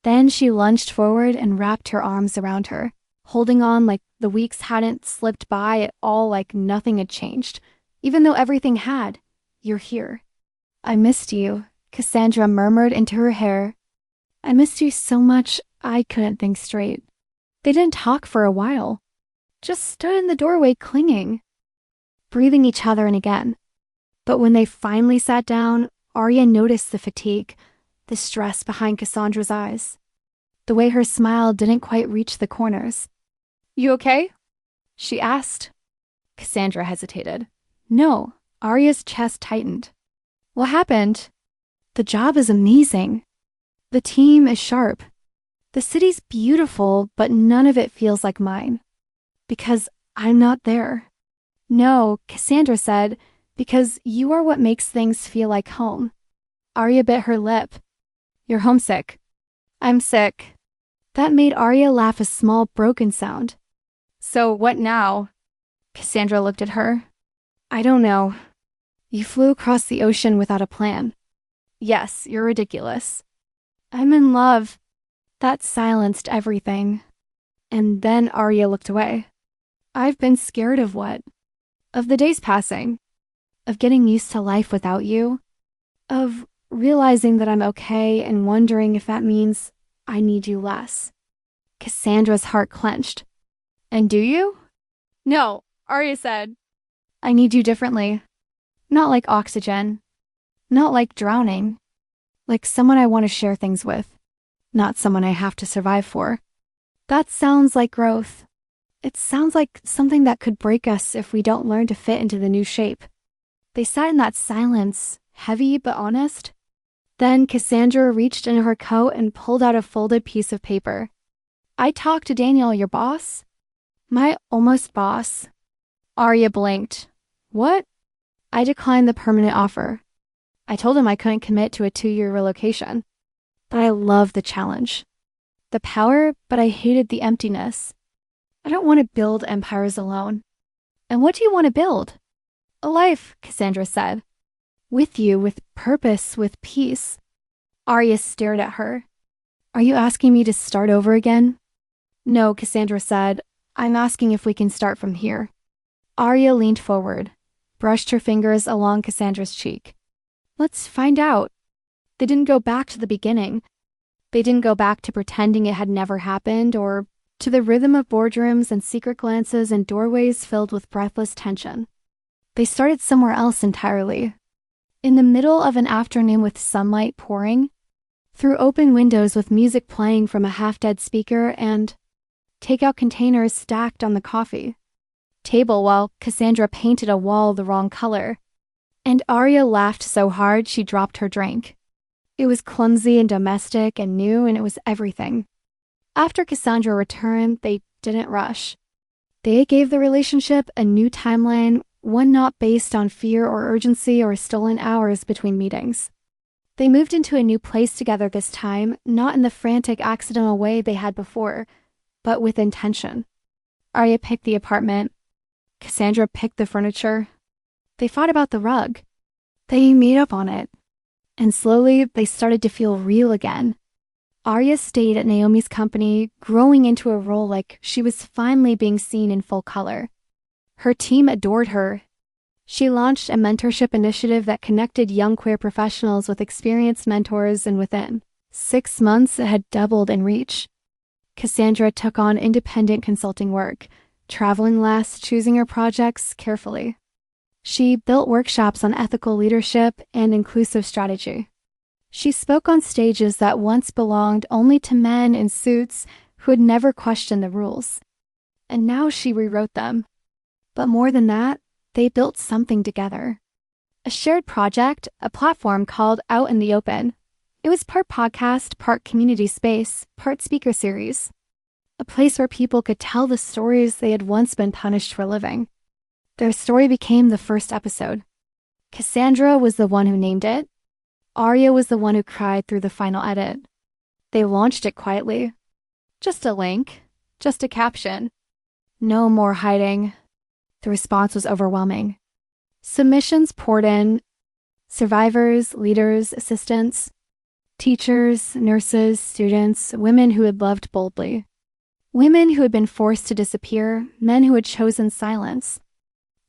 Then she lunged forward and wrapped her arms around her, holding on like the weeks hadn't slipped by at all, like nothing had changed, even though everything had. You're here. I missed you, Cassandra murmured into her hair. I missed you so much I couldn't think straight. They didn't talk for a while. Just stood in the doorway clinging, breathing each other in again. But when they finally sat down, Arya noticed the fatigue, the stress behind Cassandra's eyes. The way her smile didn't quite reach the corners. You okay? She asked. Cassandra hesitated. No, Arya's chest tightened. What happened? The job is amazing. The team is sharp. The city's beautiful, but none of it feels like mine. Because I'm not there. No, Cassandra said, because you are what makes things feel like home. Arya bit her lip. You're homesick. I'm sick. That made Arya laugh a small broken sound. So what now? Cassandra looked at her. I don't know. You flew across the ocean without a plan. Yes, you're ridiculous. I'm in love. That silenced everything. And then Arya looked away. I've been scared of what? Of the days passing. Of getting used to life without you. Of realizing that I'm okay and wondering if that means I need you less. Cassandra's heart clenched. And do you? No, Arya said. I need you differently. Not like oxygen. Not like drowning. Like someone I want to share things with. Not someone I have to survive for. That sounds like growth. It sounds like something that could break us if we don't learn to fit into the new shape. They sat in that silence, heavy but honest. Then Cassandra reached into her coat and pulled out a folded piece of paper. I talked to Daniel, your boss. My almost boss. Arya blinked. What? I declined the permanent offer. I told him I couldn't commit to a 2-year relocation. But I loved the challenge. The power, but I hated the emptiness. I don't want to build empires alone. And what do you want to build? A life, Cassandra said. With you, with purpose, with peace. Arya stared at her. Are you asking me to start over again? No, Cassandra said. I'm asking if we can start from here. Arya leaned forward, brushed her fingers along Cassandra's cheek. Let's find out. They didn't go back to the beginning. They didn't go back to pretending it had never happened or to the rhythm of boardrooms and secret glances and doorways filled with breathless tension. They started somewhere else entirely. In the middle of an afternoon with sunlight pouring, through open windows with music playing from a half-dead speaker and takeout containers stacked on the coffee table while Cassandra painted a wall the wrong color. And Arya laughed so hard she dropped her drink. It was clumsy and domestic and new, and it was everything. After Cassandra returned, they didn't rush. They gave the relationship a new timeline, one not based on fear or urgency or stolen hours between meetings. They moved into a new place together this time, not in the frantic, accidental way they had before, but with intention. Arya picked the apartment. Cassandra picked the furniture. They fought about the rug. They made up on it. And slowly, they started to feel real again. Arya stayed at Naomi's company, growing into a role like she was finally being seen in full color. Her team adored her. She launched a mentorship initiative that connected young queer professionals with experienced mentors, and within 6 months, it had doubled in reach. Cassandra took on independent consulting work, traveling less, choosing her projects carefully. She built workshops on ethical leadership and inclusive strategy. She spoke on stages that once belonged only to men in suits who had never questioned the rules. And now she rewrote them. But more than that, they built something together. A shared project, a platform called Out in the Open. It was part podcast, part community space, part speaker series. A place where people could tell the stories they had once been punished for living. Their story became the first episode. Cassandra was the one who named it. Arya was the one who cried through the final edit. They launched it quietly. Just a link. Just a caption. No more hiding. The response was overwhelming. Submissions poured in. Survivors, leaders, assistants, teachers, nurses, students, women who had loved boldly. Women who had been forced to disappear, men who had chosen silence.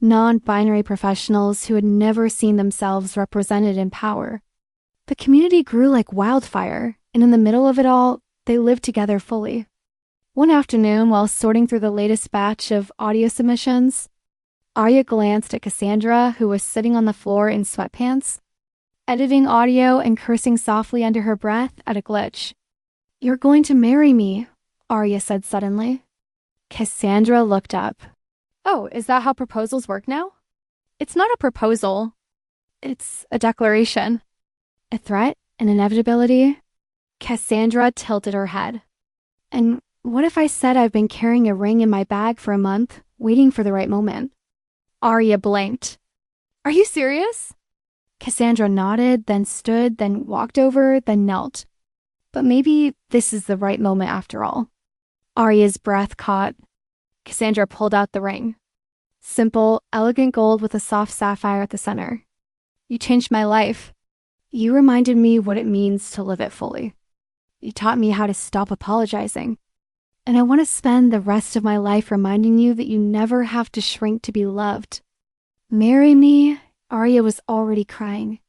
Non-binary professionals who had never seen themselves represented in power. The community grew like wildfire, and in the middle of it all, they lived together fully. One afternoon, while sorting through the latest batch of audio submissions, Arya glanced at Cassandra, who was sitting on the floor in sweatpants, editing audio and cursing softly under her breath at a glitch. "You're going to marry me," Arya said suddenly. Cassandra looked up. "Oh, is that how proposals work now?" "It's not a proposal. It's a declaration." "A threat? An inevitability?" Cassandra tilted her head. "And what if I said I've been carrying a ring in my bag for a month, waiting for the right moment?" Arya blinked. "Are you serious?" Cassandra nodded, then stood, then walked over, then knelt. "But maybe this is the right moment after all." Arya's breath caught. Cassandra pulled out the ring. Simple, elegant gold with a soft sapphire at the center. "You changed my life. You reminded me what it means to live it fully. You taught me how to stop apologizing. And I want to spend the rest of my life reminding you that you never have to shrink to be loved. Marry me?" Arya was already crying.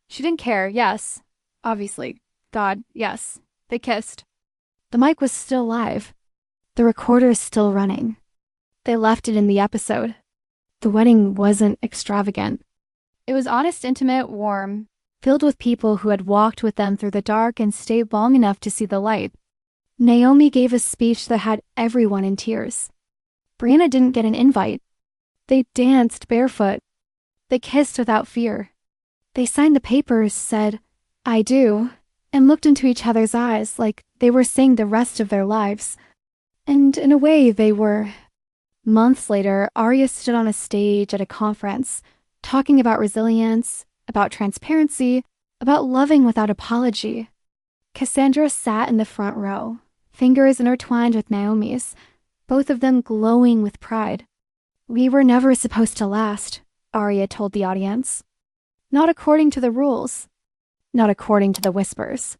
She didn't care, yes. Obviously. God, yes. They kissed. The mic was still live. The recorder is still running. They left it in the episode. The wedding wasn't extravagant. It was honest, intimate, warm, filled with people who had walked with them through the dark and stayed long enough to see the light. Naomi gave a speech that had everyone in tears. Brianna didn't get an invite. They danced barefoot. They kissed without fear. They signed the papers, said, "I do," and looked into each other's eyes like they were saying the rest of their lives. And in a way, they were. Months later, Arya stood on a stage at a conference, talking about resilience, about transparency, about loving without apology. Cassandra sat in the front row, fingers intertwined with Naomi's, both of them glowing with pride. "We were never supposed to last," Arya told the audience. "Not according to the rules. Not according to the whispers.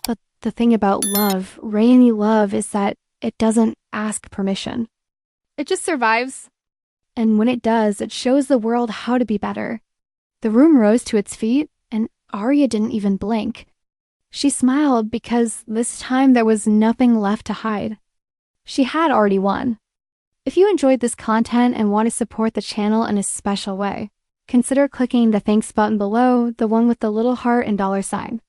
But the thing about love, rainy love, is that it doesn't ask permission. It just survives. And when it does, it shows the world how to be better." The room rose to its feet, and Arya didn't even blink. She smiled because this time there was nothing left to hide. She had already won. If you enjoyed this content and want to support the channel in a special way, consider clicking the thanks button below, the one with the little heart and $sign.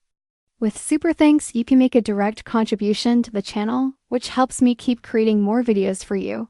With super thanks, you can make a direct contribution to the channel, which helps me keep creating more videos for you.